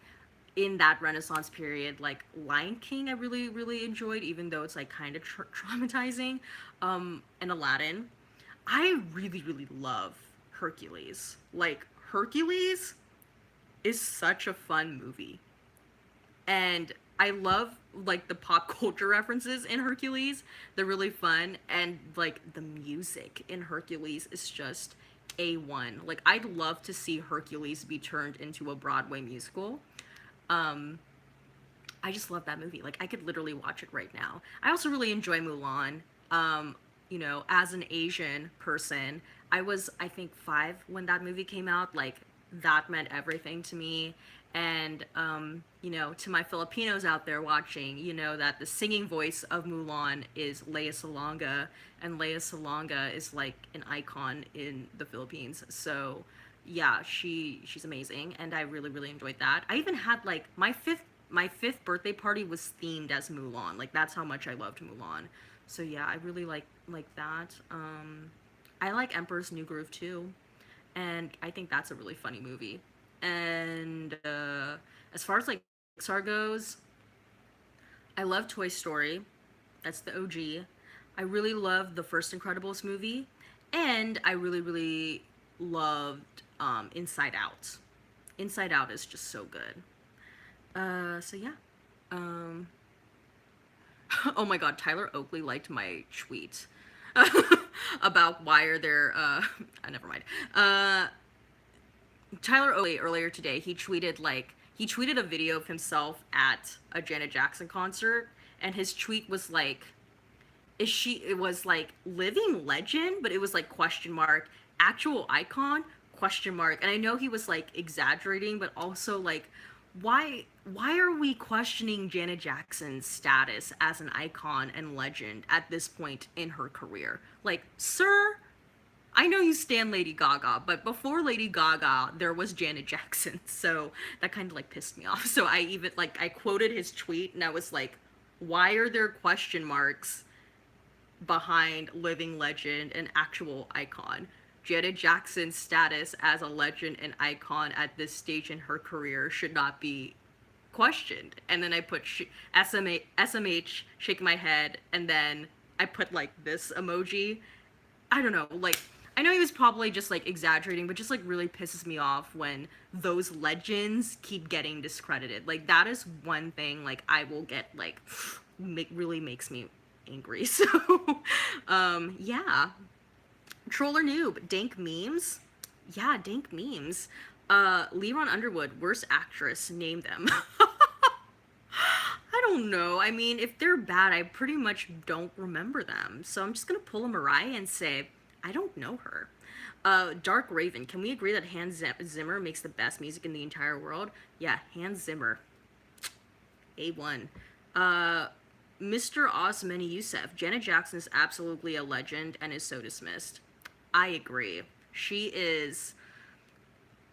in that Renaissance period, like Lion King I really, really enjoyed, even though it's like kind of traumatizing. And Aladdin. I really, really love Hercules. Like Hercules is such a fun movie. And I love like the pop culture references in Hercules. They're really fun, and like the music in Hercules is just A1. Like I'd love to see Hercules be turned into a Broadway musical. Um I just love that movie. Like I could literally watch it right now. I also really enjoy Mulan. As an Asian person, I was I think 5 when that movie came out. Like that meant everything to me. And, to my Filipinos out there watching, you know that the singing voice of Mulan is Lea Salonga, and Lea Salonga is like an icon in the Philippines. So, yeah, she's amazing, and I really really enjoyed that. I even had like my fifth birthday party was themed as Mulan. Like that's how much I loved Mulan. So yeah, I really like that. I like Emperor's New Groove too, and I think that's a really funny movie. And as far as like Pixar goes, I love Toy Story. That's the OG. I really loved the first Incredibles movie, and I really really loved Inside Out. Inside Out is just so good. So yeah. Um, oh my God, Tyler Oakley liked my tweet about why are there. Never mind. Tyler Oakley earlier today, he tweeted a video of himself at a Janet Jackson concert, and his tweet was like, "Is she?" It was like living legend, but it was like question mark actual icon question mark. And I know he was like exaggerating, but also like, why are we questioning Janet Jackson's status as an icon and legend at this point in her career? Like, sir, I know you stand Lady Gaga, but before Lady Gaga, there was Janet Jackson. So that kind of like pissed me off. So I even like I quoted his tweet and I was like, why are there question marks behind living legend and actual icon? Janet Jackson's status as a legend and icon at this stage in her career should not be questioned. And then I put SMH, shaking my head, and then I put like this emoji. I don't know, like I know he was probably just like exaggerating, but just like really pisses me off when those legends keep getting discredited. Like that is one thing like I will get like really makes me angry. So yeah. Troller noob, dank memes. Yeah, dank memes. Leron Underwood, worst actress, name them. I don't know. I mean, if they're bad, I pretty much don't remember them. So I'm just gonna pull a Mariah and say, I don't know her. Dark Raven, can we agree that Zimmer makes the best music in the entire world? Yeah, Hans Zimmer. A1. Uh, Mr. Osmani Youssef, Janet Jackson is absolutely a legend and is so dismissed. I agree. She is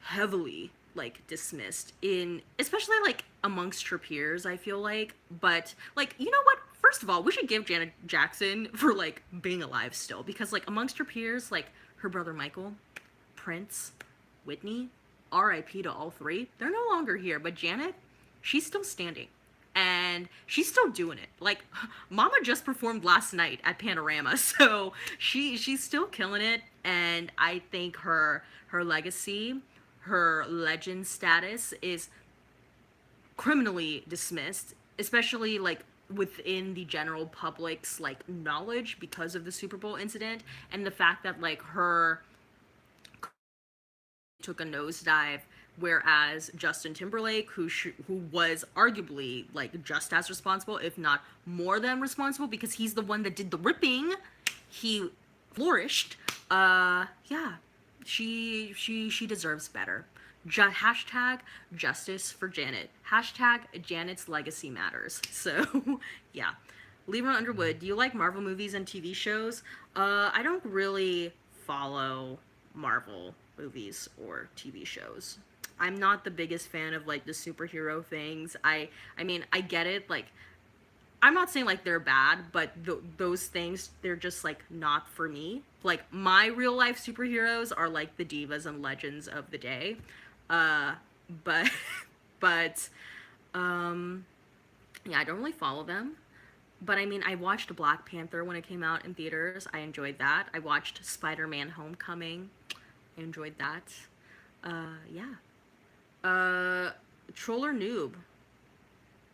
heavily like dismissed in especially like amongst her peers, I feel like. But like, you know what, first of all, we should give Janet Jackson for like being alive still, because like amongst her peers, like her brother Michael, Prince, Whitney, RIP to all three, they're no longer here, but Janet, she's still standing and she's still doing it. Like Mama just performed last night at Panorama, so she's still killing it. And I think her legacy, her legend status is criminally dismissed, especially like within the general public's like knowledge because of the Super Bowl incident and the fact that like her took a nosedive, whereas Justin Timberlake, who was arguably like just as responsible, if not more than responsible, because he's the one that did the ripping, he flourished. Yeah, she deserves better. Hashtag justice for Janet. Hashtag Janet's legacy matters. So yeah. Libra Underwood, do you like Marvel movies and TV shows? I don't really follow Marvel movies or TV shows. I'm not the biggest fan of like the superhero things. I mean, I get it. Like I'm not saying like they're bad, but those things, they're just like not for me. Like my real life superheroes are like the divas and legends of the day. Uh but but yeah, I don't really follow them. But I mean, I watched Black Panther when it came out in theaters. I enjoyed that. I watched Spider-Man Homecoming. I enjoyed that. Yeah. Troller Noob.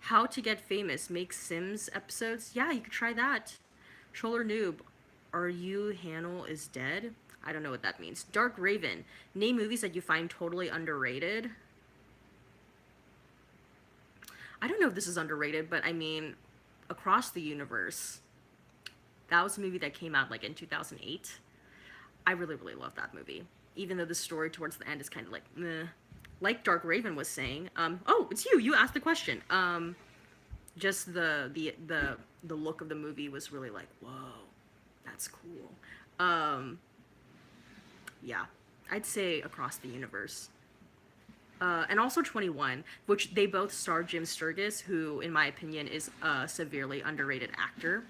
How to Get Famous. Make Sims episodes. Yeah, you could try that. Troller Noob. Are You Hannel is Dead? I don't know what that means. Dark Raven. Name movies that you find totally underrated. I don't know if this is underrated, but I mean, Across the Universe. That was a movie that came out like in 2008. I really, really love that movie. Even though the story towards the end is kind of like, meh. like Dark Raven was saying, oh, it's you. You asked the question. Just the look of the movie was really like, whoa, that's cool. Yeah, I'd say Across the Universe. And also 21, which they both star Jim Sturgis, who, in my opinion, is a severely underrated actor.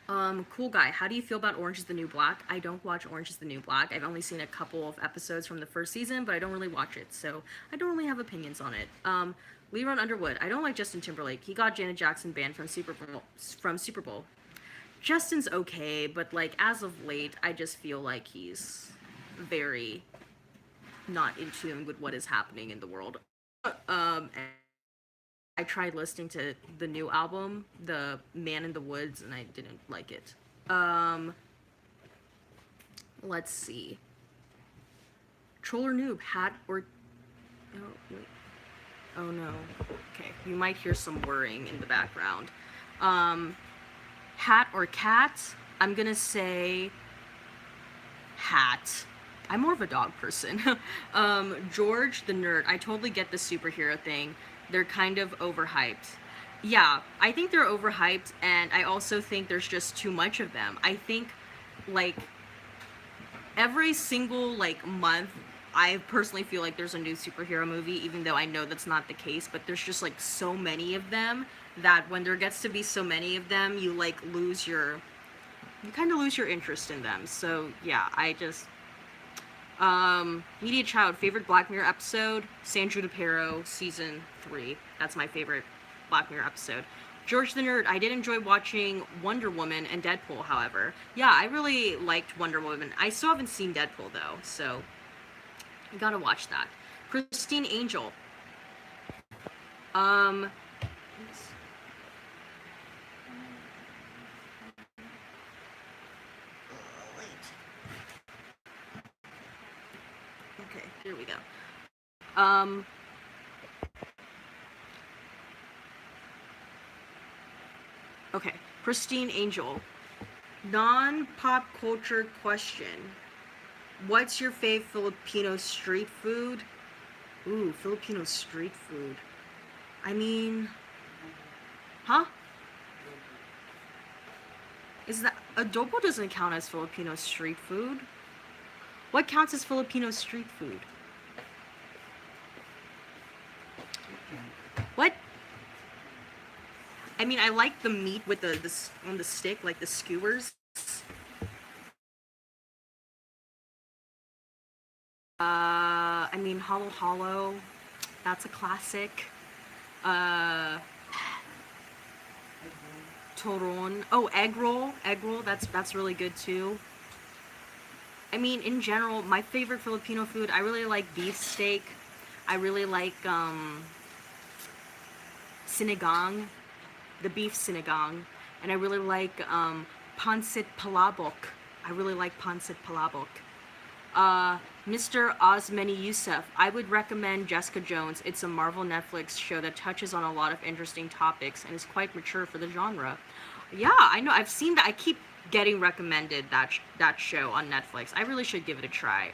Cool guy. How do you feel about Orange is the New Black? I don't watch Orange is the New Black. I've only seen a couple of episodes from the first season, but I don't really watch it, so I don't really have opinions on it. Leron Underwood. I don't like Justin Timberlake. He got Janet Jackson banned from Super Bowl. Justin's okay, but like as of late, I just feel like he's very not in tune with what is happening in the world. And I tried listening to the new album, The Man in the Woods, and I didn't like it. Let's see. Troll or noob, hat or... Oh, wait. Oh no. Okay, you might hear some whirring in the background. Hat or cat? I'm gonna say hat. I'm more of a dog person. George the nerd. I totally get the superhero thing. They're kind of overhyped. Yeah, I think they're overhyped, and I also think there's just too much of them. I think, like, every single, like, month, I personally feel like there's a new superhero movie, even though I know that's not the case, but there's just, like, so many of them that when there gets to be so many of them, you, like, you kind of lose your interest in them. So, yeah, I just... Media Child, favorite Black Mirror episode? San Junipero, season 3. That's my favorite Black Mirror episode. George the Nerd, I did enjoy watching Wonder Woman and Deadpool, however. Yeah, I really liked Wonder Woman. I still haven't seen Deadpool, though, so I gotta watch that. Christine Angel. Okay, here we go. Okay, Christine Angel. Non-pop culture question. What's your fave Filipino street food? Ooh, Filipino street food. I mean... Huh? Is that... Adobo doesn't count as Filipino street food. What counts as Filipino street food? What? I mean, I like the meat with the on the stick, like the skewers. I mean, Halo Halo, that's a classic. Toron. Oh, egg roll, that's really good too. I mean, in general, my favorite Filipino food, I really like beef steak. I really like sinigang, the beef sinigang, and I really like pancit palabok. I really like pancit palabok. Mr. Osmani Youssef, I would recommend Jessica Jones. It's a Marvel Netflix show that touches on a lot of interesting topics and is quite mature for the genre. Yeah, I know. I've seen that. I keep getting recommended that show on Netflix. I really should give it a try.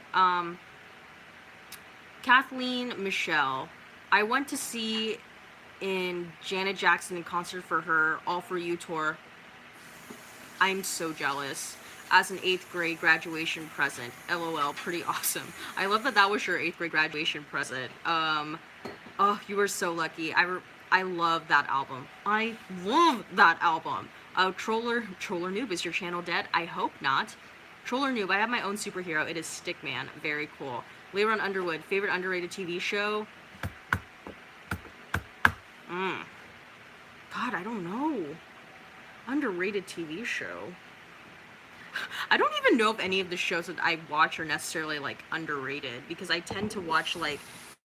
Kathleen Michelle, I went to see in Janet Jackson in concert for her All For You tour. I'm so jealous. As an 8th grade graduation present. LOL, pretty awesome. I love that was your 8th grade graduation present. Oh, you were so lucky. I love that album. I love that album. Troller Noob, is your channel dead? I hope not. Troller Noob, I have my own superhero. It is Stickman. Very cool. Leron Underwood, favorite underrated TV show? God, I don't know. Underrated TV show. I don't even know if any of the shows that I watch are necessarily, like, underrated, because I tend to watch, like,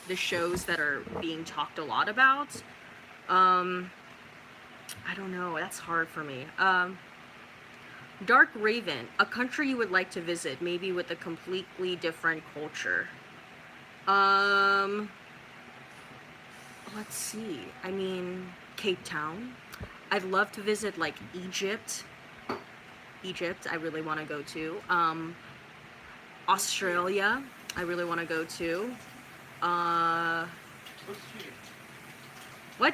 the shows that are being talked a lot about. I don't know. That's hard for me. Dark Raven, a country you would like to visit, maybe with a completely different culture. Let's see. I mean, Cape Town. I'd love to visit, like, Egypt, I really want to go to. Australia, I really want to go to. Uh, Austria. what?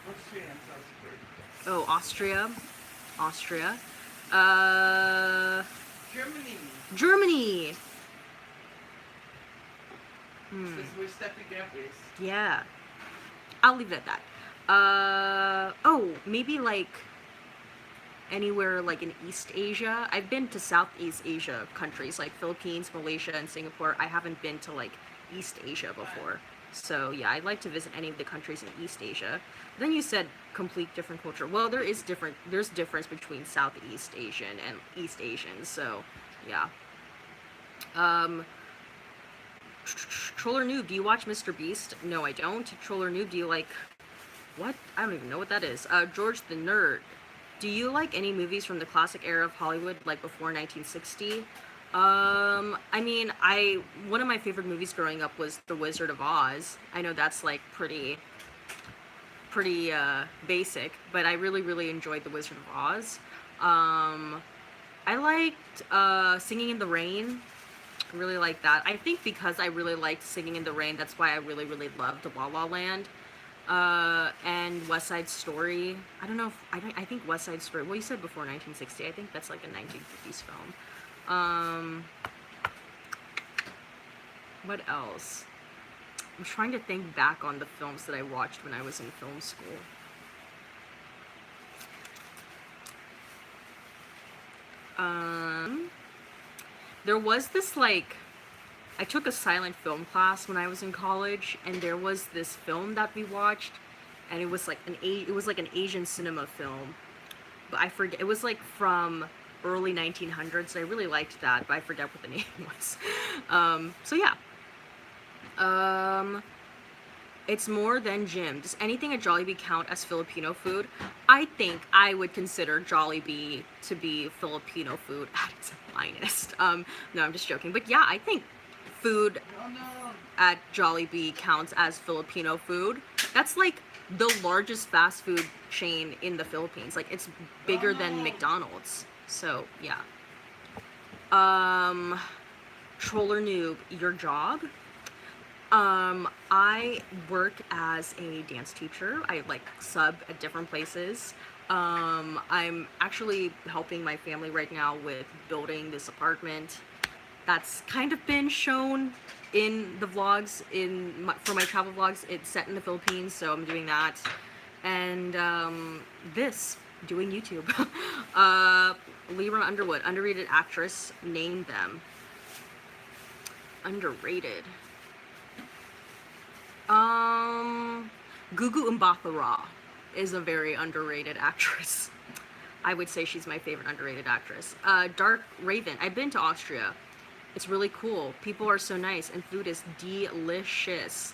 Austria and South Korea. Oh, Austria. Austria. Uh, Germany. Germany. Hmm. Because we're stepping gappers. Yeah. I'll leave it at that. Oh, maybe like anywhere like in East Asia. I've been to Southeast Asia countries like Philippines, Malaysia, and Singapore. I haven't been to like East Asia before. So yeah, I'd like to visit any of the countries in East Asia. Then you said complete different culture. Well, there's difference between Southeast Asian and East Asian. So yeah. Um, Troller Noob, do you watch Mr. Beast? No, I don't. Troller Noob, do you like what? I don't even know what that is. George the Nerd, do you like any movies from the classic era of Hollywood, like before 1960? I mean, one of my favorite movies growing up was The Wizard of Oz. I know that's like pretty basic, but I really really enjoyed The Wizard of Oz. I liked Singing in the Rain. Really like that. I think because I really liked Singing in the Rain, that's why I really really loved La La Land. And West Side Story. I don't know if I think West Side Story. Well, you said before 1960. I think that's like a 1950s film. What else? I'm trying to think back on the films that I watched when I was in film school. There was this like I took a silent film class when I was in college, and there was this film that we watched, and it was like an Asian cinema film, but I forget. It was like from early 1900s. So I really liked that, but I forget what the name was. So yeah. It's more than Jim. Does anything at Jollibee count as Filipino food? I think I would consider Jollibee to be Filipino food at its finest. No, I'm just joking. But yeah, I think food at Jollibee counts as Filipino food. That's like the largest fast food chain in the Philippines. Like it's bigger than McDonald's. So yeah. Troller Noob, your job? I work as a dance teacher. I like sub at different places. I'm actually helping my family right now with building this apartment. That's kind of been shown in the vlogs for my travel vlogs. It's set in the Philippines, so I'm doing that. And doing YouTube. Lyra Underwood, underrated actress. Name them. Underrated. Gugu Mbatha-Raw is a very underrated actress. I would say she's my favorite underrated actress. Dark Raven. I've been to Austria. It's really cool. People are so nice, and food is delicious.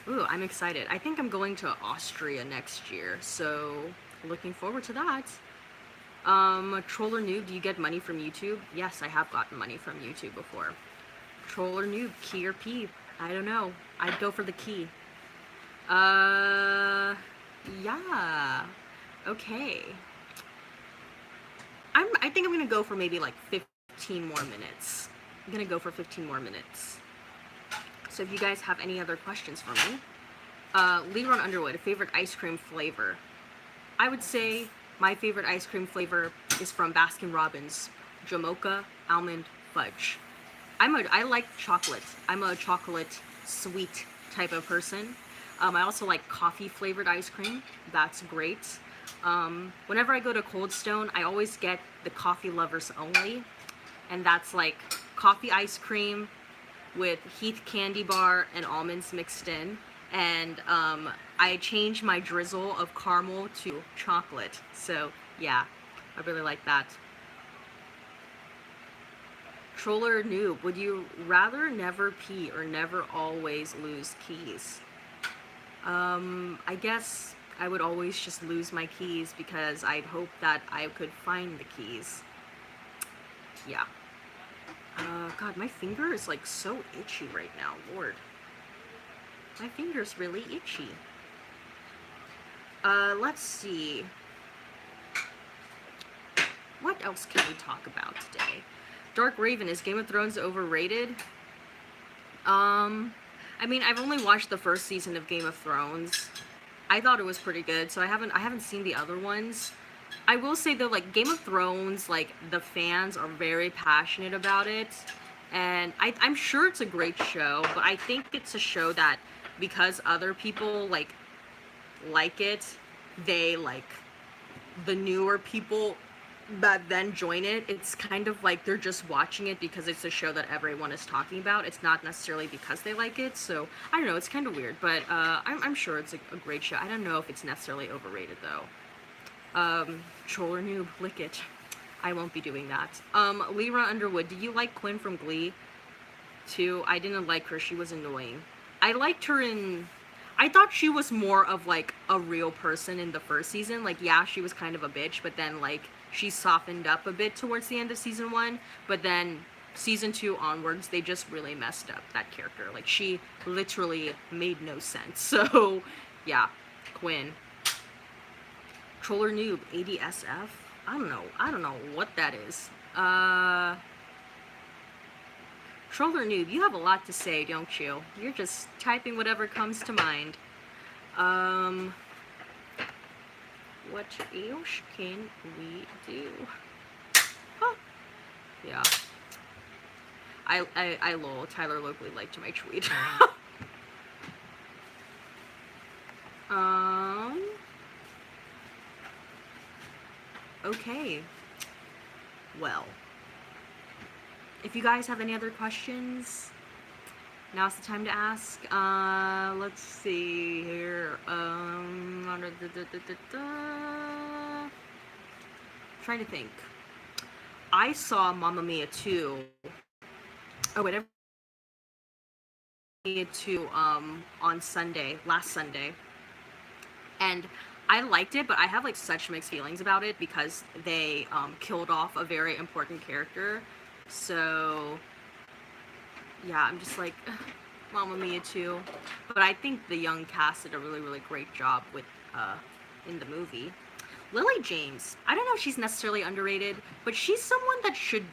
Ooh, I'm excited. I think I'm going to Austria next year, so looking forward to that. Troller Noob, do you get money from YouTube? Yes, I have gotten money from YouTube before. Troller Noob, key or P? I don't know. I'd go for the key. Yeah. Okay. I think I'm gonna go for maybe like 15 more minutes. I'm gonna go for 15 more minutes. So if you guys have any other questions for me, Leron Underwood, a favorite ice cream flavor. I would say my favorite ice cream flavor is from Baskin Robbins, Jamocha Almond Fudge. I like chocolate. I'm a chocolate sweet type of person. I also like coffee flavored ice cream. That's great. Whenever I go to Cold Stone, I always get the coffee lovers only, and that's like coffee ice cream with Heath candy bar and almonds mixed in. And I change my drizzle of caramel to chocolate. So yeah, I really like that. Troller Noob, would you rather never pee or never always lose keys? I guess I would always just lose my keys because I'd hope that I could find the keys. Yeah. God, my finger is like so itchy right now, Lord. My finger's really itchy. Let's see. What else can we talk about today? Dark Raven, is Game of Thrones overrated? I mean, I've only watched the first season of Game of Thrones. I thought it was pretty good, so I haven't seen the other ones. I will say though, like Game of Thrones, like the fans are very passionate about it, and I'm sure it's a great show, but I think it's a show that because other people like it, they like the newer people that then join it. It's kind of like they're just watching it because it's a show that everyone is talking about. It's not necessarily because they like it. So I don't know. It's kind of weird, but I'm sure it's a great show. I don't know if it's necessarily overrated though. Troll or noob, lick it. I won't be doing that. Lyra Underwood, did you like Quinn from Glee? Too. I didn't like her. She was annoying. I liked her in. I thought she was more of like a real person in the first season. Like, yeah, she was kind of a bitch, but then like she softened up a bit towards the end of season one. But then season two onwards, they just really messed up that character. Like, she literally made no sense. So, yeah, Quinn. Troller noob, ADSF. I don't know. I don't know what that is. Troller noob, you have a lot to say, don't you? You're just typing whatever comes to mind. What else can we do? Huh. Yeah. I lol. Tyler locally liked my tweet. Okay. Well. If you guys have any other questions, now's the time to ask. Let's see here. Trying to think. I saw Mamma Mia 2. Oh, whatever. Mia 2 on Sunday, last Sunday. And I liked it, but I have like such mixed feelings about it because they killed off a very important character. So yeah, I'm just like, Mamma Mia 2. But I think the young cast did a really, really great job with in the movie. Lily James, I don't know if she's necessarily underrated, but she's someone that should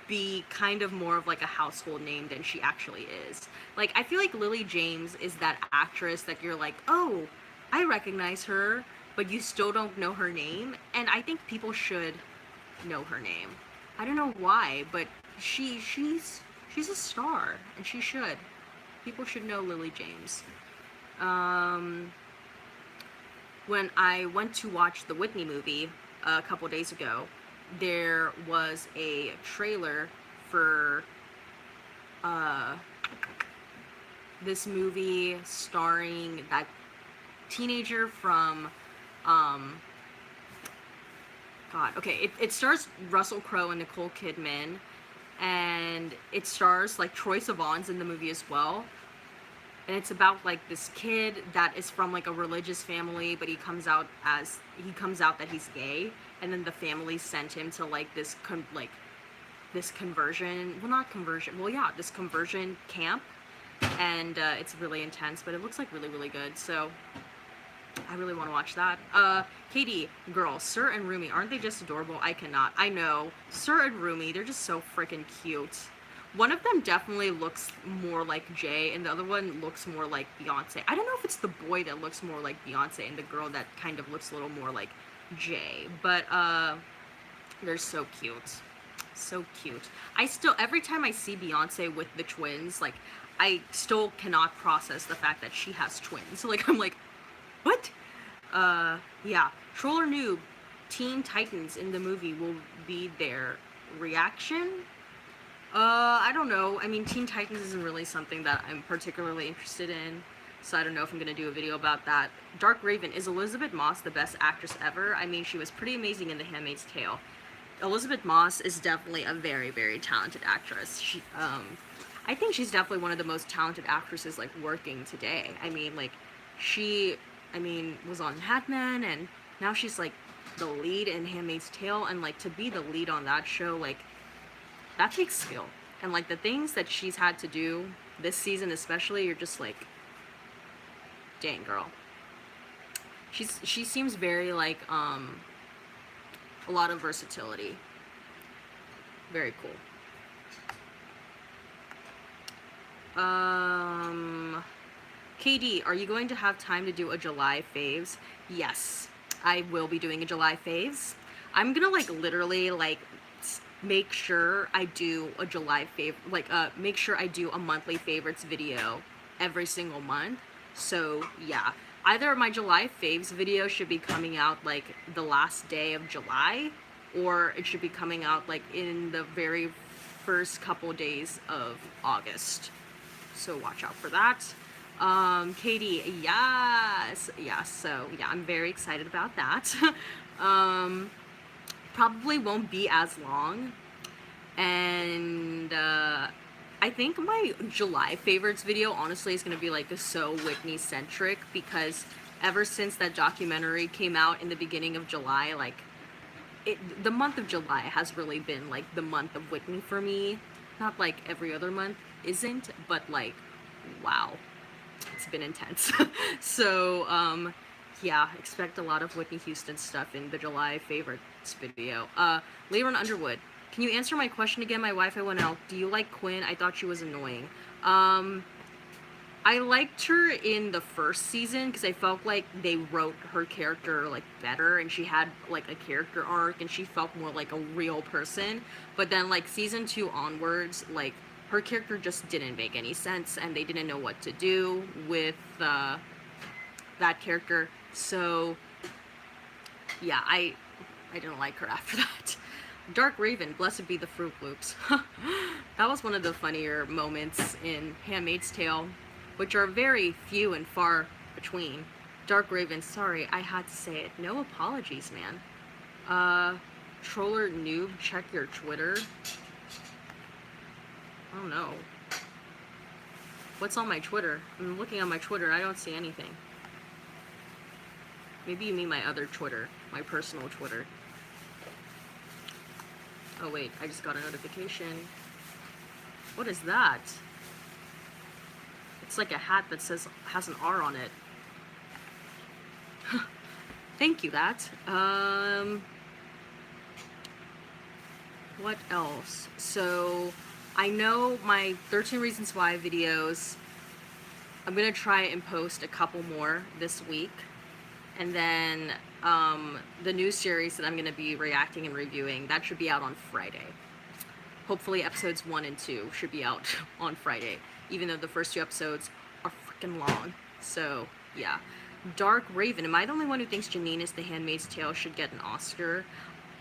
be kind of more of like a household name than she actually is. Like, I feel like Lily James is that actress that you're like, oh, I recognize her, but you still don't know her name, and I think people should know her name. I don't know why, but she's a star, and she should. People should know Lily James. When I went to watch the Whitney movie a couple days ago, there was a trailer for this movie starring that teenager from it stars Russell Crowe and Nicole Kidman, and it stars like Troye Sivan's in the movie as well. And it's about like this kid that is from like a religious family, but he comes out that he's gay, and then the family sent him to like this conversion, well, not conversion, well, yeah, this conversion camp, and it's really intense, but it looks like really, really good. So I really want to watch that. Katie, girl, Sir and Rumi, aren't they just adorable? I cannot. I know. Sir and Rumi, they're just so freaking cute. One of them definitely looks more like Jay, and the other one looks more like Beyonce. I don't know if it's the boy that looks more like Beyonce and the girl that kind of looks a little more like Jay, but they're so cute. So cute. I still, every time I see Beyonce with the twins, like, I still cannot process the fact that she has twins. So, like, I'm like, what? Yeah. Troll or noob, Teen Titans in the movie will be their reaction. I don't know. I mean, Teen Titans isn't really something that I'm particularly interested in, so I don't know if I'm gonna do a video about that. Dark Raven, is Elizabeth Moss the best actress ever? I mean, she was pretty amazing in The Handmaid's Tale. Elizabeth Moss is definitely a very, very talented actress. She, I think she's definitely one of the most talented actresses, like, working today. I mean, like, she, was on Mad Men, and now she's, like, the lead in Handmaid's Tale, and, like, to be the lead on that show, like, that takes skill. And, like, the things that she's had to do this season especially, you're just like, dang, girl. She seems very, like, a lot of versatility. Very cool. KD, are you going to have time to do a July faves? Yes, I will be doing a July faves. I'm gonna like literally like make sure I do a July make sure I do a monthly favorites video every single month. So yeah, either my July faves video should be coming out like the last day of July, or it should be coming out like in the very first couple days of August. So watch out for that. Katie, yes, yes. So yeah, I'm very excited about that. um, Probably won't be as long, and I think my July favorites video honestly is gonna be like so Whitney centric, because ever since that documentary came out in the beginning of July, like the month of July has really been like the month of Whitney for me. Not like every other month isn't, but like, wow, it's been intense. So, yeah, expect a lot of Whitney Houston stuff in the July favorites video. Leighton Underwood, can you answer my question again? My Wi-Fi went out. Do you like Quinn? I thought she was annoying. I liked her in the first season because I felt like they wrote her character like better, and she had like a character arc, and she felt more like a real person. But then like season 2 onwards, like her character just didn't make any sense, and they didn't know what to do with that character. So yeah, I didn't like her after that. Dark Raven, blessed be the Fruit Loops. That was one of the funnier moments in Handmaid's Tale, which are very few and far between. Dark Raven, sorry, I had to say it. No apologies, man. Troller Noob, check your Twitter. Oh no. What's on my Twitter? I'm looking on my Twitter, I don't see anything. Maybe you mean my other Twitter, my personal Twitter. Oh wait, I just got a notification. What is that? It's like a hat that has an R on it. Thank you, that. What else? So, I know my 13 Reasons Why videos, I'm gonna try and post a couple more this week. And then, the new series that I'm gonna be reacting and reviewing, that should be out on Friday. Hopefully episodes 1 and 2 should be out on Friday, even though the first 2 episodes are freaking long. So, yeah. Dark Raven, am I the only one who thinks Janine is The Handmaid's Tale should get an Oscar?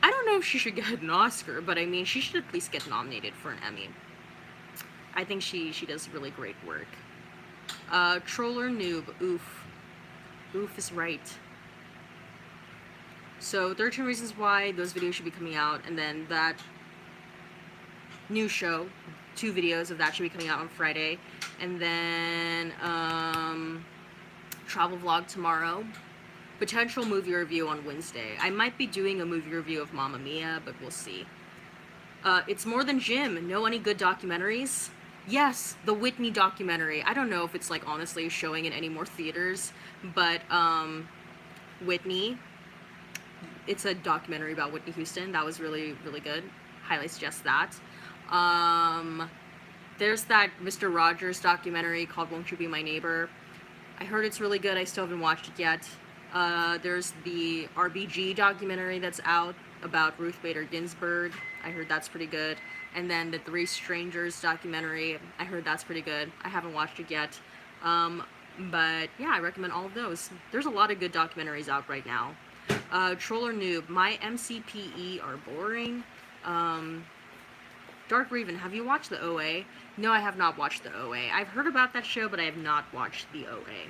I don't know if she should get an Oscar, but I mean, she should at least get nominated for an Emmy. I think she does really great work. Troller Noob, oof. Oof is right. So, 13 Reasons Why, those videos should be coming out, and then that new show, 2 videos of that should be coming out on Friday, and then travel vlog tomorrow, potential movie review on Wednesday. I might be doing a movie review of Mamma Mia, but we'll see. It's More Than Jim. Know any good documentaries? Yes, the Whitney documentary. I don't know if it's like honestly showing in any more theaters, but Whitney, it's a documentary about Whitney Houston. That was really, really good. Highly suggest that. There's that Mr. Rogers documentary called Won't You Be My Neighbor. I heard it's really good. I still haven't watched it yet. There's the RBG documentary that's out about Ruth Bader Ginsburg. I heard that's pretty good. And then the Three Strangers documentary. I heard that's pretty good. I haven't watched it yet. But yeah, I recommend all of those. There's a lot of good documentaries out right now. Troller Noob, my MCPE are boring. Dark Raven, have you watched the OA? No, I have not watched the OA. I've heard about that show, but I have not watched the OA.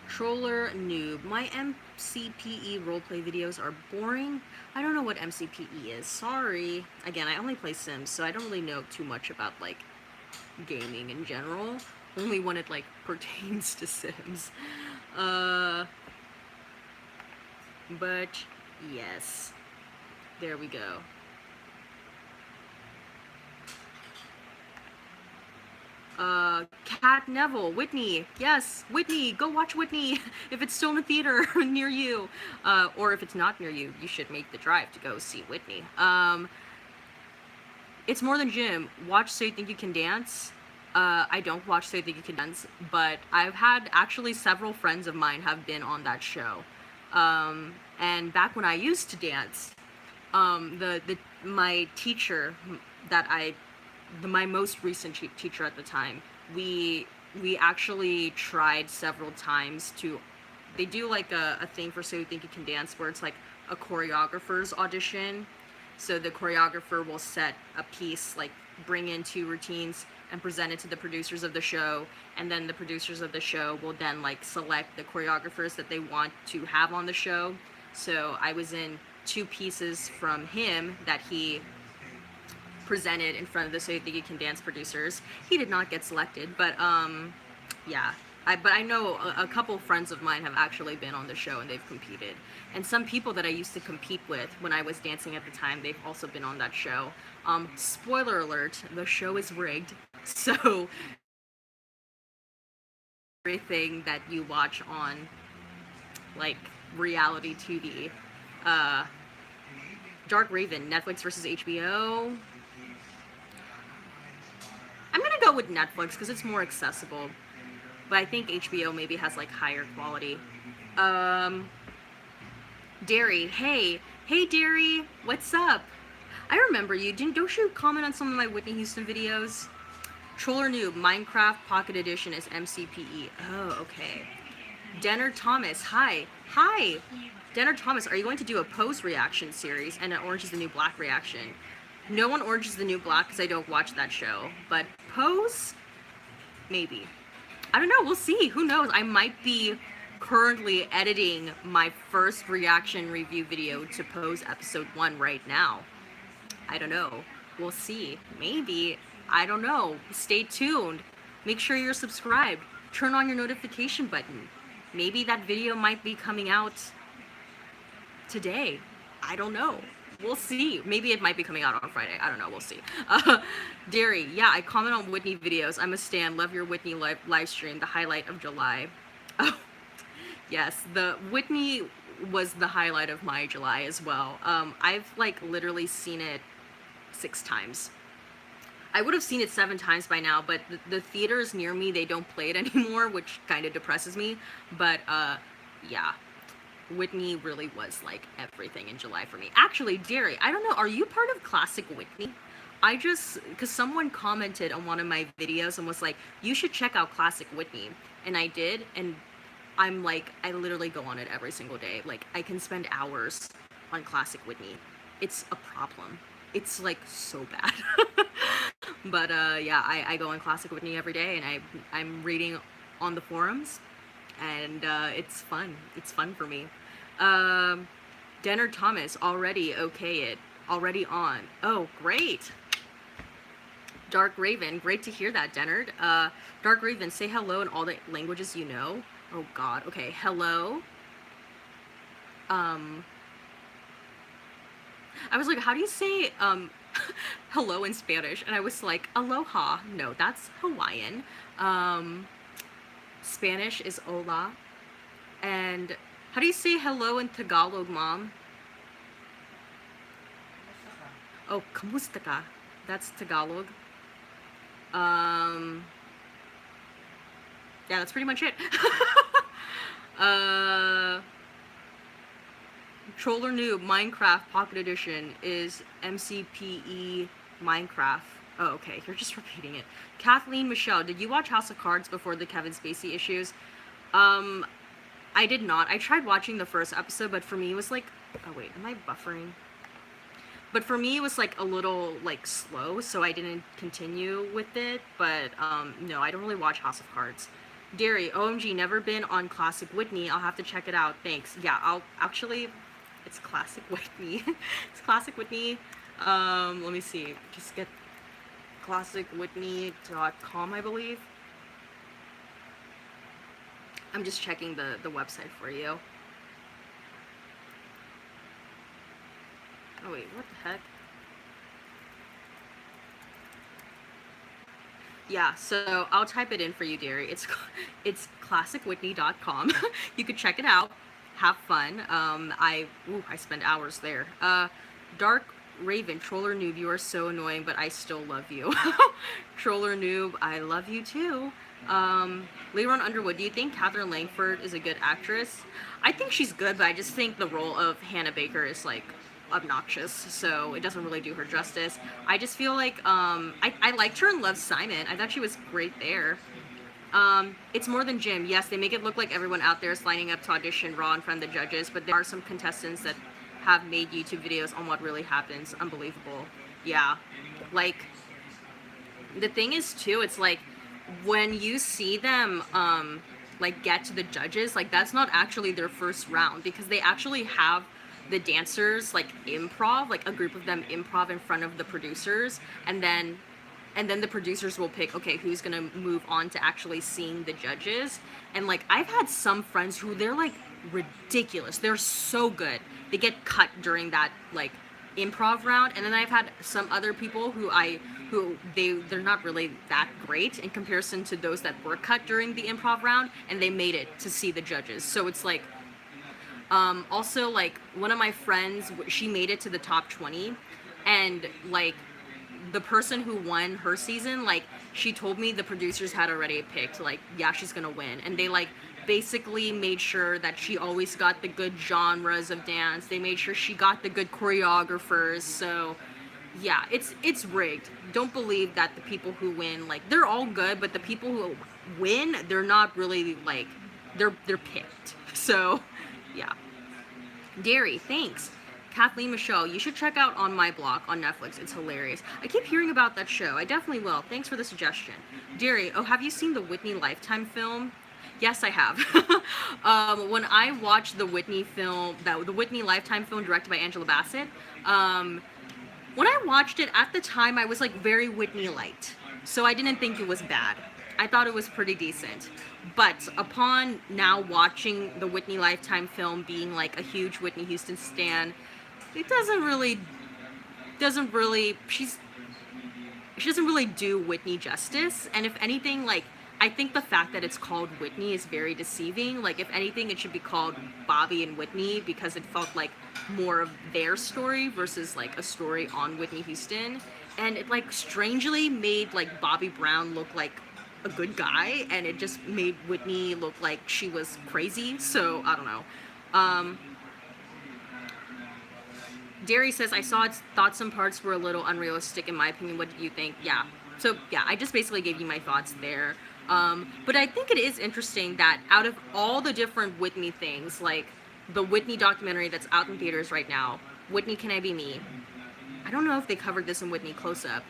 Troller Noob, my MCPE roleplay videos are boring. I don't know what MCPE is. Sorry. Again, I only play Sims, so I don't really know too much about, like, gaming in general. Only when it, like, pertains to Sims. But, yes. There we go. Cat Neville, Whitney, yes, Whitney, go watch Whitney, if it's still in the theater near you, or if it's not near you, you should make the drive to go see Whitney. It's More Than Jim, watch So You Think You Can Dance. I don't watch So You Think You Can Dance, but I've had actually several friends of mine have been on that show. And back when I used to dance, my teacher that my most recent teacher at the time, we actually tried several times to. They do like a thing for So You Think You Can Dance where it's like a choreographer's audition. So the choreographer will set a piece, like bring in 2 routines and present it to the producers of the show, and then the producers of the show will then like select the choreographers that they want to have on the show. So I was in 2 pieces from him that he presented in front of the So You Think You Can Dance producers. He did not get selected, but yeah. But I know a couple friends of mine have actually been on the show and they've competed. And some people that I used to compete with when I was dancing at the time, they've also been on that show. Spoiler alert, the show is rigged. So everything that you watch on like reality TV. Dark Raven, Netflix versus HBO. I'm gonna go with Netflix because it's more accessible. But I think HBO maybe has like higher quality. Derry, hey Derry, what's up? I remember you. Don't you comment on some of my Whitney Houston videos? Troller Noob, Minecraft Pocket Edition is MCPE. Oh, okay. Denner Thomas, hi. Denner Thomas, are you going to do a Pose reaction series and an Orange is the New Black reaction? No one Orange is the New Black because I don't watch that show. But Pose? Maybe. I don't know, we'll see. Who knows? I might be currently editing my first reaction review video to Pose episode 1 right now. I don't know. We'll see. Maybe. I don't know. Stay tuned. Make sure you're subscribed. Turn on your notification button. Maybe that video might be coming out today. I don't know. We'll see. Maybe it might be coming out on Friday. I don't know. We'll see. Derry, yeah, I comment on Whitney videos. I'm a stan. Love your Whitney live stream. The highlight of July. Oh, yes. The Whitney was the highlight of my July as well. I've like literally seen it 6 times. I would have seen it 7 times by now, but the theaters near me, they don't play it anymore, which kind of depresses me. But yeah. Whitney really was like everything in July for me. Actually, Derry, I don't know, are you part of Classic Whitney? Because someone commented on one of my videos and was like, you should check out Classic Whitney. And I did, and I'm like, I literally go on it every single day. Like, I can spend hours on Classic Whitney. It's a problem. It's like so bad. But yeah, I go on Classic Whitney every day, and I'm reading on the forums. And it's fun. It's fun for me. Denner Thomas, already okay it. Already on. Oh, great. Dark Raven, great to hear that, Dennard. Dark Raven, say hello in all the languages you know. Oh god, okay, hello. I was like, how do you say hello in Spanish? And I was like, aloha. No, that's Hawaiian. Spanish is hola. And how do you say hello in Tagalog, Mom? Oh, kamusta ka? That's Tagalog. Yeah, that's pretty much it. Troller Noob, Minecraft Pocket Edition is MCPE Minecraft. Oh, okay, you're just repeating it. Kathleen Michelle, did you watch House of Cards before the Kevin Spacey issues? I did not. I tried watching the first episode, but for me it was like, oh wait, am I buffering? But for me it was like a little like slow, so I didn't continue with it. But no, I don't really watch House of Cards. Derry, OMG, never been on Classic Whitney. I'll have to check it out. Thanks. Yeah, I'll actually, it's Classic Whitney. It's Classic Whitney. Let me see. Just get classicwhitney.com, I believe. I'm just checking the website for you. Oh wait, what the heck? Yeah, so I'll type it in for you, Derry. It's classicwhitney.com. You could check it out. Have fun. I spend hours there. Dark Raven, Troller Noob, you are so annoying, but I still love you. Troller Noob, I love you too. Leron Underwood, do you think Catherine Langford is a good actress? I think she's good, but I just think the role of Hannah Baker is like obnoxious, so it doesn't really do her justice. I just feel like I liked her in Love, Simon. I thought she was great there. It's more than Jim. Yes, they make it look like everyone out there is lining up to audition Raw in front of the judges, but there are some contestants that have made YouTube videos on what really happens. Unbelievable. Yeah. Like, the thing is, too, it's like, when you see them, like, get to the judges, like, that's not actually their first round, because they actually have the dancers, like, improv, like, a group of them improv in front of the producers, and then the producers will pick, okay, who's gonna move on to actually seeing the judges. And like, I've had some friends who they're like ridiculous. They're so good. They get cut during that like improv round. And then I've had some other people they're not really that great in comparison to those that were cut during the improv round and they made it to see the judges. So it's like, also like one of my friends, she made it to the top 20, and like the person who won her season, like, she told me the producers had already picked, like, yeah, she's gonna win. And they, like, basically made sure that she always got the good genres of dance. They made sure she got the good choreographers. So, yeah, it's rigged. Don't believe that the people who win, like, they're all good, but the people who win, they're not really, like, they're picked. So, yeah. Dairy, thanks. Kathleen Michelle, you should check out On My Block on Netflix. It's hilarious. I keep hearing about that show. I definitely will. Thanks for the suggestion. Dairy, oh, have you seen the Whitney Lifetime film? Yes, I have. When I watched the Whitney film, the Whitney Lifetime film directed by Angela Bassett, when I watched it at the time, I was like very Whitney light. So I didn't think it was bad. I thought it was pretty decent. But upon now watching the Whitney Lifetime film, being like a huge Whitney Houston stan, it she doesn't really do Whitney justice. And if anything, like, I think the fact that it's called Whitney is very deceiving. Like, if anything, it should be called Bobby and Whitney, because it felt like more of their story versus like a story on Whitney Houston. And it like strangely made like Bobby Brown look like a good guy, and it just made Whitney look like she was crazy. So I don't know. Derry says, I thought some parts were a little unrealistic in my opinion. What do you think? Yeah. So yeah, I just basically gave you my thoughts there. But I think it is interesting that out of all the different Whitney things, like the Whitney documentary that's out in theaters right now, Whitney Can I Be Me? I don't know if they covered this in Whitney Close Up,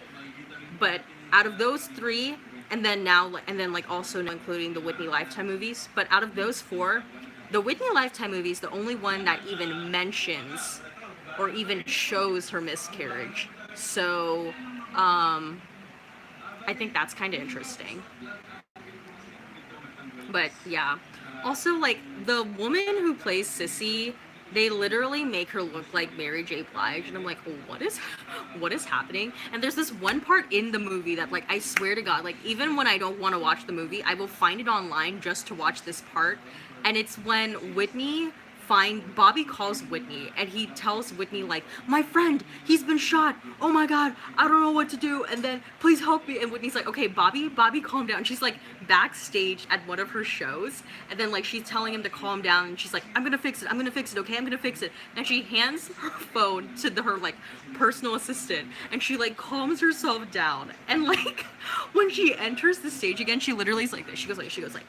but out of those three, and then like also including the Whitney Lifetime movies, but out of those four, the Whitney Lifetime movie is the only one that even mentions or even shows her miscarriage. So, I think that's kind of interesting. But yeah. Also, like, the woman who plays Sissy, they literally make her look like Mary J. Blige, and I'm like, what is happening? And there's this one part in the movie that, like, I swear to God, like, even when I don't want to watch the movie, I will find it online just to watch this part. And it's when Bobby calls Whitney, and he tells Whitney, like, my friend, he's been shot. Oh my God, I don't know what to do. And then, please help me. And Whitney's like, okay, Bobby, calm down. She's like backstage at one of her shows. And then like, she's telling him to calm down. And she's like, I'm gonna fix it, okay? I'm gonna fix it. And she hands her phone to her like personal assistant. And she like calms herself down. And like, when she enters the stage again, she literally is like this. She goes like,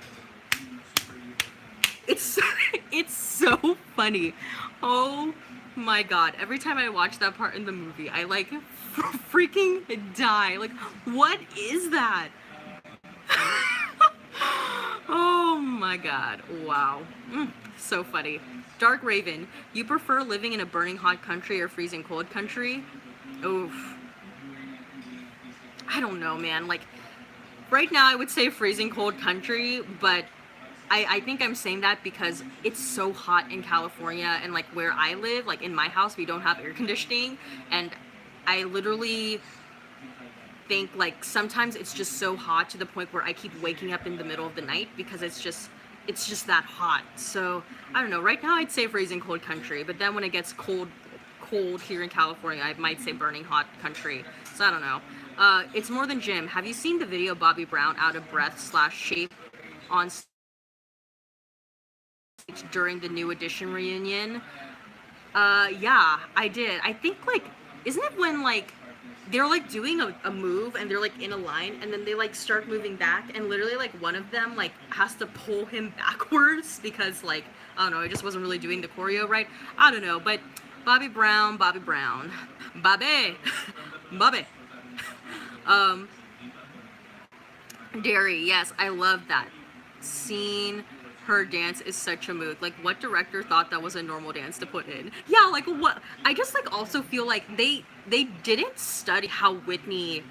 it's so funny. Oh my God. Every time I watch that part in the movie, I like freaking die. Like, what is that? Oh my God. Wow. So funny. Dark Raven, you prefer living in a burning hot country or freezing cold country? Oof. I don't know, man. Like, right now I would say freezing cold country, but I think I'm saying that because it's so hot in California, and like where I live, like in my house, we don't have air conditioning, and I literally think like sometimes it's just so hot to the point where I keep waking up in the middle of the night because it's just that hot. So I don't know. Right now I'd say freezing cold country, but then when it gets cold here in California. I might say burning hot country. So I don't know. It's more than Jim. Have you seen the video of Bobby Brown out of breath / shape on stage during the New Edition reunion? Yeah, I did. I think, like, isn't it when, like, they're, like, doing a move and they're, like, in a line and then they, like, start moving back and literally, like, one of them, like, has to pull him backwards because, like, I don't know, I just wasn't really doing the choreo right. I don't know, but Bobby Brown, Bobby. Bobby. Um, Derry, yes, I love that. Seeing her dance is such a mood. Like, what director thought that was a normal dance to put in? Yeah, like, what? I just, like, also feel like they didn't study how Whitney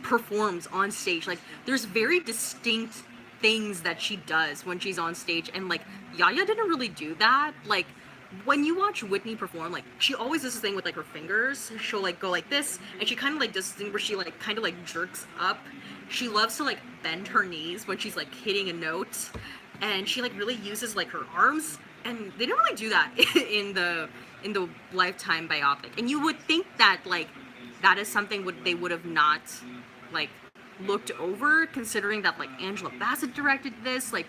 performs on stage. Like, there's very distinct things that she does when she's on stage, and, like, Yaya didn't really do that. Like, when you watch Whitney perform, like, she always does this thing with, like, her fingers. She'll, like, go like this, and she kind of, like, does this thing where she, like, kind of, like, jerks up. She loves to, like, bend her knees when she's, like, hitting a note, and she, like, really uses, like, her arms, and they didn't really do that in the Lifetime biopic. And you would think that, like, that is something they would have not, like, looked over, considering that, like, Angela Bassett directed this, like,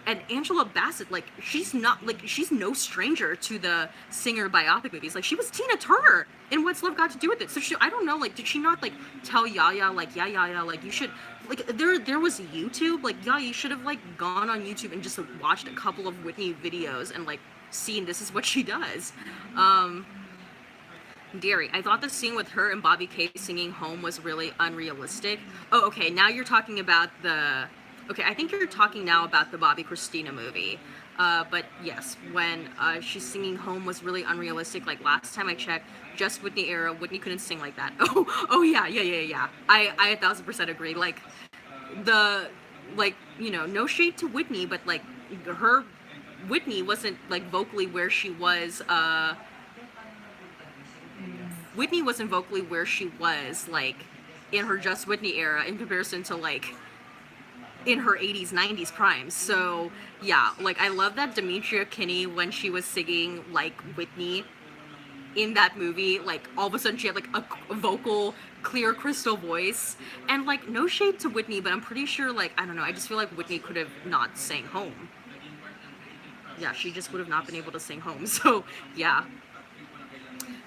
and Angela Bassett, like, she's no stranger to the singer biopic movies. Like, she was Tina Turner in What's Love Got to Do with It. So I don't know, like, did she not, like, tell Yaya, like, yeah, Yaya, like, you should, like, there was YouTube, like, yeah, you should have, like, gone on YouTube and just, like, watched a couple of Whitney videos and, like, seen this is what she does. Deary, I thought the scene with her and Bobby K singing Home was really unrealistic. Oh, okay, now you're talking about the... Okay, I think you're talking now about the Bobby Christina movie. But yes, when she's singing Home was really unrealistic. Like, last time I checked, just Whitney era, Whitney couldn't sing like that. Oh yeah. I 1000% agree. Like, you know, no shade to Whitney, but, like, Whitney wasn't, like, vocally where she was, like, in her Just Whitney era in comparison to, like, in her 80s, 90s prime. So, yeah, like, I love that Demetria Kinney, when she was singing, like, Whitney in that movie, like, all of a sudden she had, like, a vocal, clear crystal voice. And, like, no shade to Whitney, but I'm pretty sure, like, I don't know, I just feel like Whitney could have not sang Home. Yeah, she just would have not been able to sing Home. So, yeah.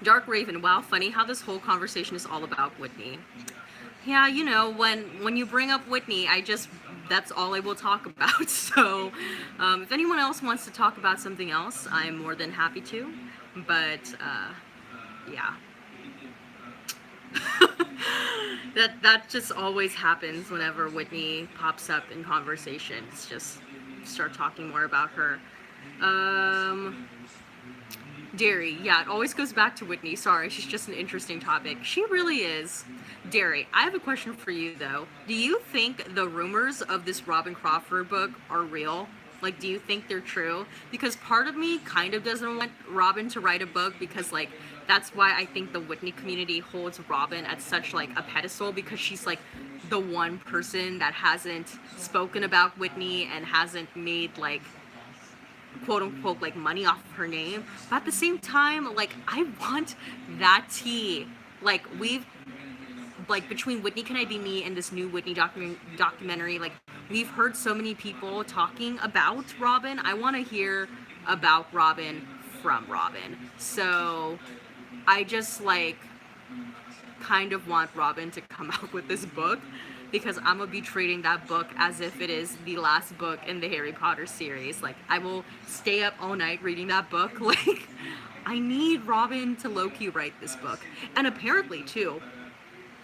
Dark Raven, wow, funny how this whole conversation is all about Whitney. Yeah, you know, when you bring up Whitney, that's all I will talk about. So, if anyone else wants to talk about something else, I'm more than happy to. But, yeah. that just always happens whenever Whitney pops up in conversation. It's just start talking more about her. Derry, yeah, it always goes back to Whitney. Sorry, she's just an interesting topic. She really is. Derry, I have a question for you, though. Do you think the rumors of this Robin Crawford book are real? Like, do you think they're true? Because part of me kind of doesn't want Robin to write a book, because, like, that's why I think the Whitney community holds Robin at such, like, a pedestal, because she's, like, the one person that hasn't spoken about Whitney and hasn't made, like, quote unquote, like, money off of her name. But at the same time, like, I want that tea. Like, between Whitney Can I Be Me and this new Whitney documentary, like, we've heard so many people talking about Robin. I want to hear about Robin from Robin. So I just, like, kind of want Robin to come out with this book, because I'm gonna be treating that book as if it is the last book in the Harry Potter series. Like, I will stay up all night reading that book. Like, I need Robin to low-key write this book. And apparently, too,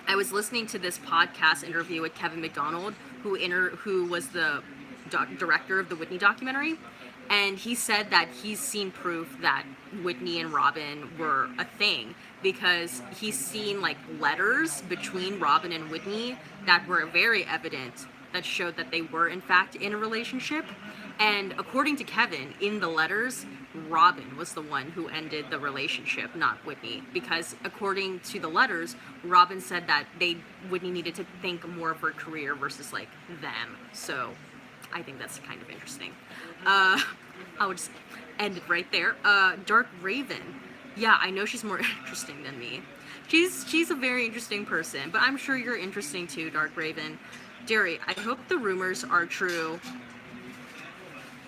I was listening to this podcast interview with Kevin McDonald, who was the director of the Whitney documentary, and he said that he's seen proof that Whitney and Robin were a thing, because he's seen, like, letters between Robin and Whitney that were very evident, that showed that they were in fact in a relationship. And according to Kevin, in the letters, Robin was the one who ended the relationship, not Whitney, because according to the letters, Robin said that Whitney needed to think more of her career versus, like, them. So I think that's kind of interesting. I would just end it right there. Dark Raven, Yeah, I know she's more interesting than me. She's a very interesting person, but I'm sure you're interesting too, Dark Raven. Derry, I hope the rumors are true.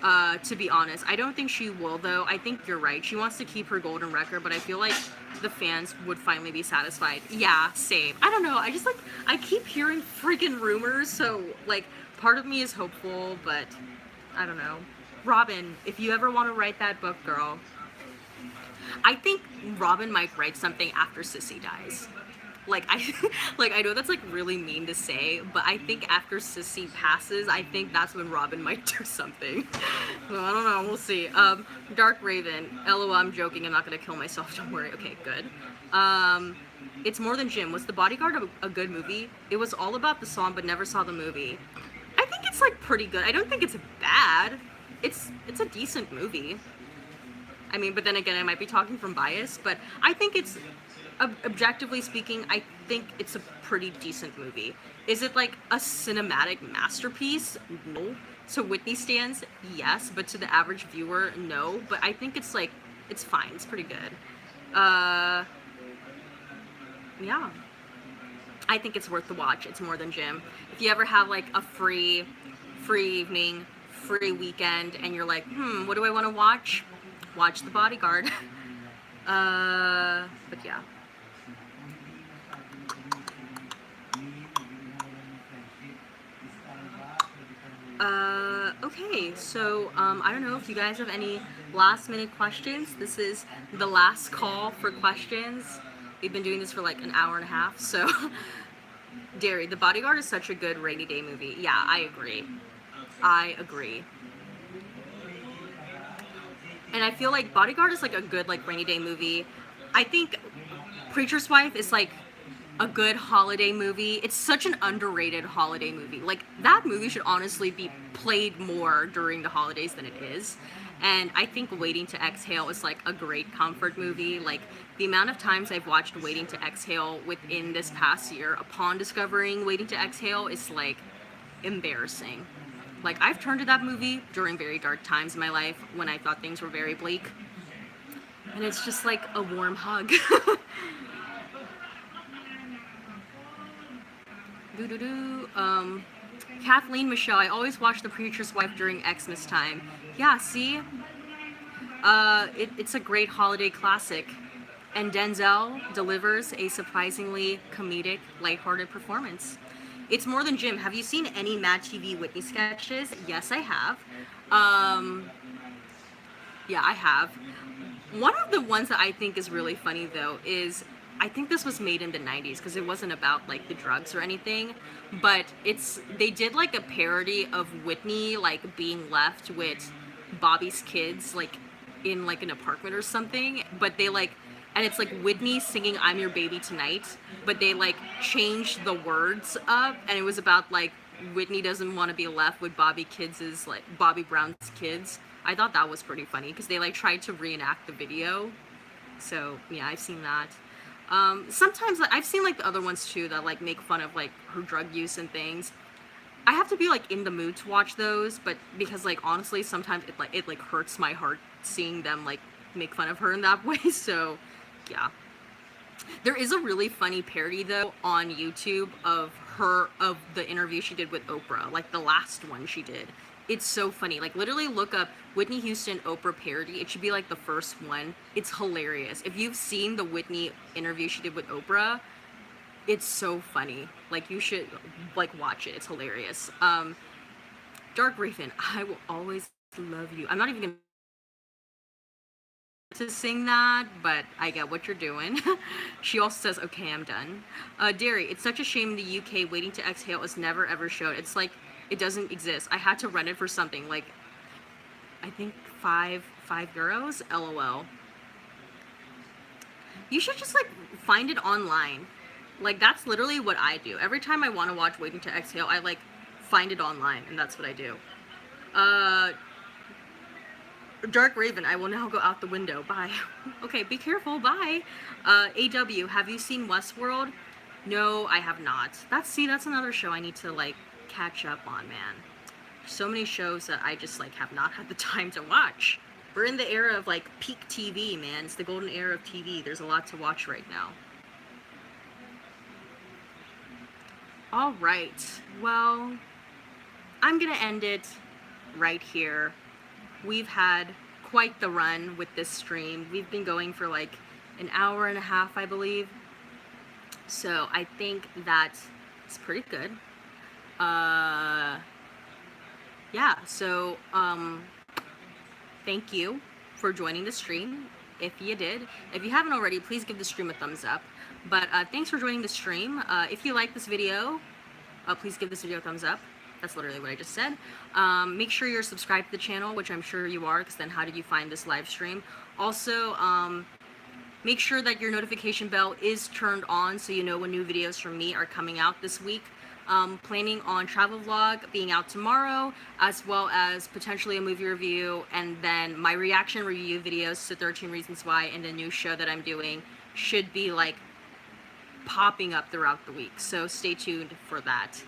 To be honest, I don't think she will though. I think you're right. She wants to keep her golden record, but I feel like the fans would finally be satisfied. Yeah, same. I don't know. I just like I keep hearing freaking rumors, so like part of me is hopeful, but I don't know. Robin, if you ever want to write that book, girl, I think Robin might write something after Sissy dies. Like I like I know that's like really mean to say, but I think after Sissy passes, I think that's when Robin might do something. Well, I don't know, we'll see. Dark Raven, LOL, I'm joking, I'm not gonna kill myself, don't worry. Okay, good. It's More Than Jim. Was The Bodyguard a good movie? It was all about the song, but never saw the movie. I think it's like pretty good. I don't think it's bad. It's a decent movie. I mean, but then again, I might be talking from bias, but I think it's, objectively speaking, I think it's a pretty decent movie. Is it like a cinematic masterpiece? No. To Whitney stands, yes, but to the average viewer, no. But I think it's like, it's fine. It's pretty good. Yeah. I think it's worth the watch. It's More Than Jim. If you ever have like a free evening, free weekend, and you're like, what do I want to watch? Watch The Bodyguard. But yeah. Okay, so I don't know if you guys have any last minute questions. This is the last call for questions. We've been doing this for like an hour and a half, so Derry, The Bodyguard is such a good rainy day movie. Yeah, I agree. I agree. And I feel like Bodyguard is like a good like rainy day movie. I think Preacher's Wife is like a good holiday movie. It's such an underrated holiday movie. Like that movie should honestly be played more during the holidays than it is. And I think Waiting to Exhale is like a great comfort movie. Like the amount of times I've watched Waiting to Exhale within this past year upon discovering Waiting to Exhale is like embarrassing. Like I've turned to that movie during very dark times in my life when I thought things were very bleak. And it's just like a warm hug. Doo-doo-doo. Kathleen Michelle, I always watch The Preacher's Wife during Xmas time. Yeah, see? It's a great holiday classic. And Denzel delivers a surprisingly comedic, lighthearted performance. It's More Than Jim. Have you seen any Mad TV Whitney sketches? Yes, I have. Yeah, I have. One of the ones that I think is really funny though is I think this was made in the 90s because it wasn't about like the drugs or anything, but they did like a parody of Whitney like being left with Bobby's kids like in like an apartment or something, but they like and it's like Whitney singing I'm Your Baby Tonight, but they like changed the words up and it was about like Whitney doesn't want to be left with Bobby Brown's kids. I thought that was pretty funny because they like tried to reenact the video. So yeah, I've seen that. Sometimes like, I've seen like the other ones too that like make fun of like her drug use and things. I have to be like in the mood to watch those, but because like honestly sometimes it like hurts my heart seeing them like make fun of her in that way. So yeah. There is a really funny parody though on YouTube of the interview she did with Oprah, like the last one she did. It's so funny. Like literally look up Whitney Houston Oprah parody. It should be like the first one. It's hilarious. If you've seen the Whitney interview she did with Oprah, it's so funny. Like you should like watch it. It's hilarious. Dark Raven, I will always love you. I'm not even gonna to sing that, but I get what you're doing. She also says, okay, I'm done. Derry, it's such a shame in the UK Waiting to Exhale is never ever showed. It's like it doesn't exist. I had to rent it for something like I think five euros. LOL. You should just like find it online. Like that's literally what I do. Every time I want to watch Waiting to Exhale, I like find it online, and that's what I do. Dark Raven, I will now go out the window. Bye. Okay, be careful. Bye. AW, have you seen Westworld? No, I have not. That's another show I need to like catch up on, man. So many shows that I just like have not had the time to watch. We're in the era of like peak TV, man. It's the golden era of TV. There's a lot to watch right now. All right. Well, I'm gonna end it right here. We've had quite the run with this stream. We've been going for like an hour and a half, I believe. So I think that it's pretty good. Yeah, so thank you for joining the stream. If you did, if you haven't already, please give the stream a thumbs up. But thanks for joining the stream. If you like this video, please give this video a thumbs up. That's literally what I just said. Make sure you're subscribed to the channel, which I'm sure you are, because then how did you find this live stream? Also, make sure that your notification bell is turned on so you know when new videos from me are coming out this week. Planning on travel vlog being out tomorrow, as well as potentially a movie review, and then my reaction review videos to 13 Reasons Why and the new show that I'm doing should be like popping up throughout the week. So stay tuned for that.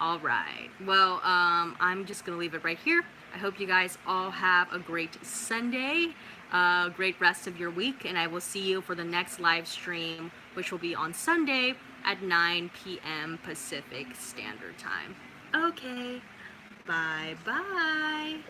All right. Well, I'm just gonna leave it right here. I hope you guys all have a great Sunday, great rest of your week, and I will see you for the next live stream, which will be on Sunday at 9 p.m. Pacific Standard Time. Okay. Bye-bye.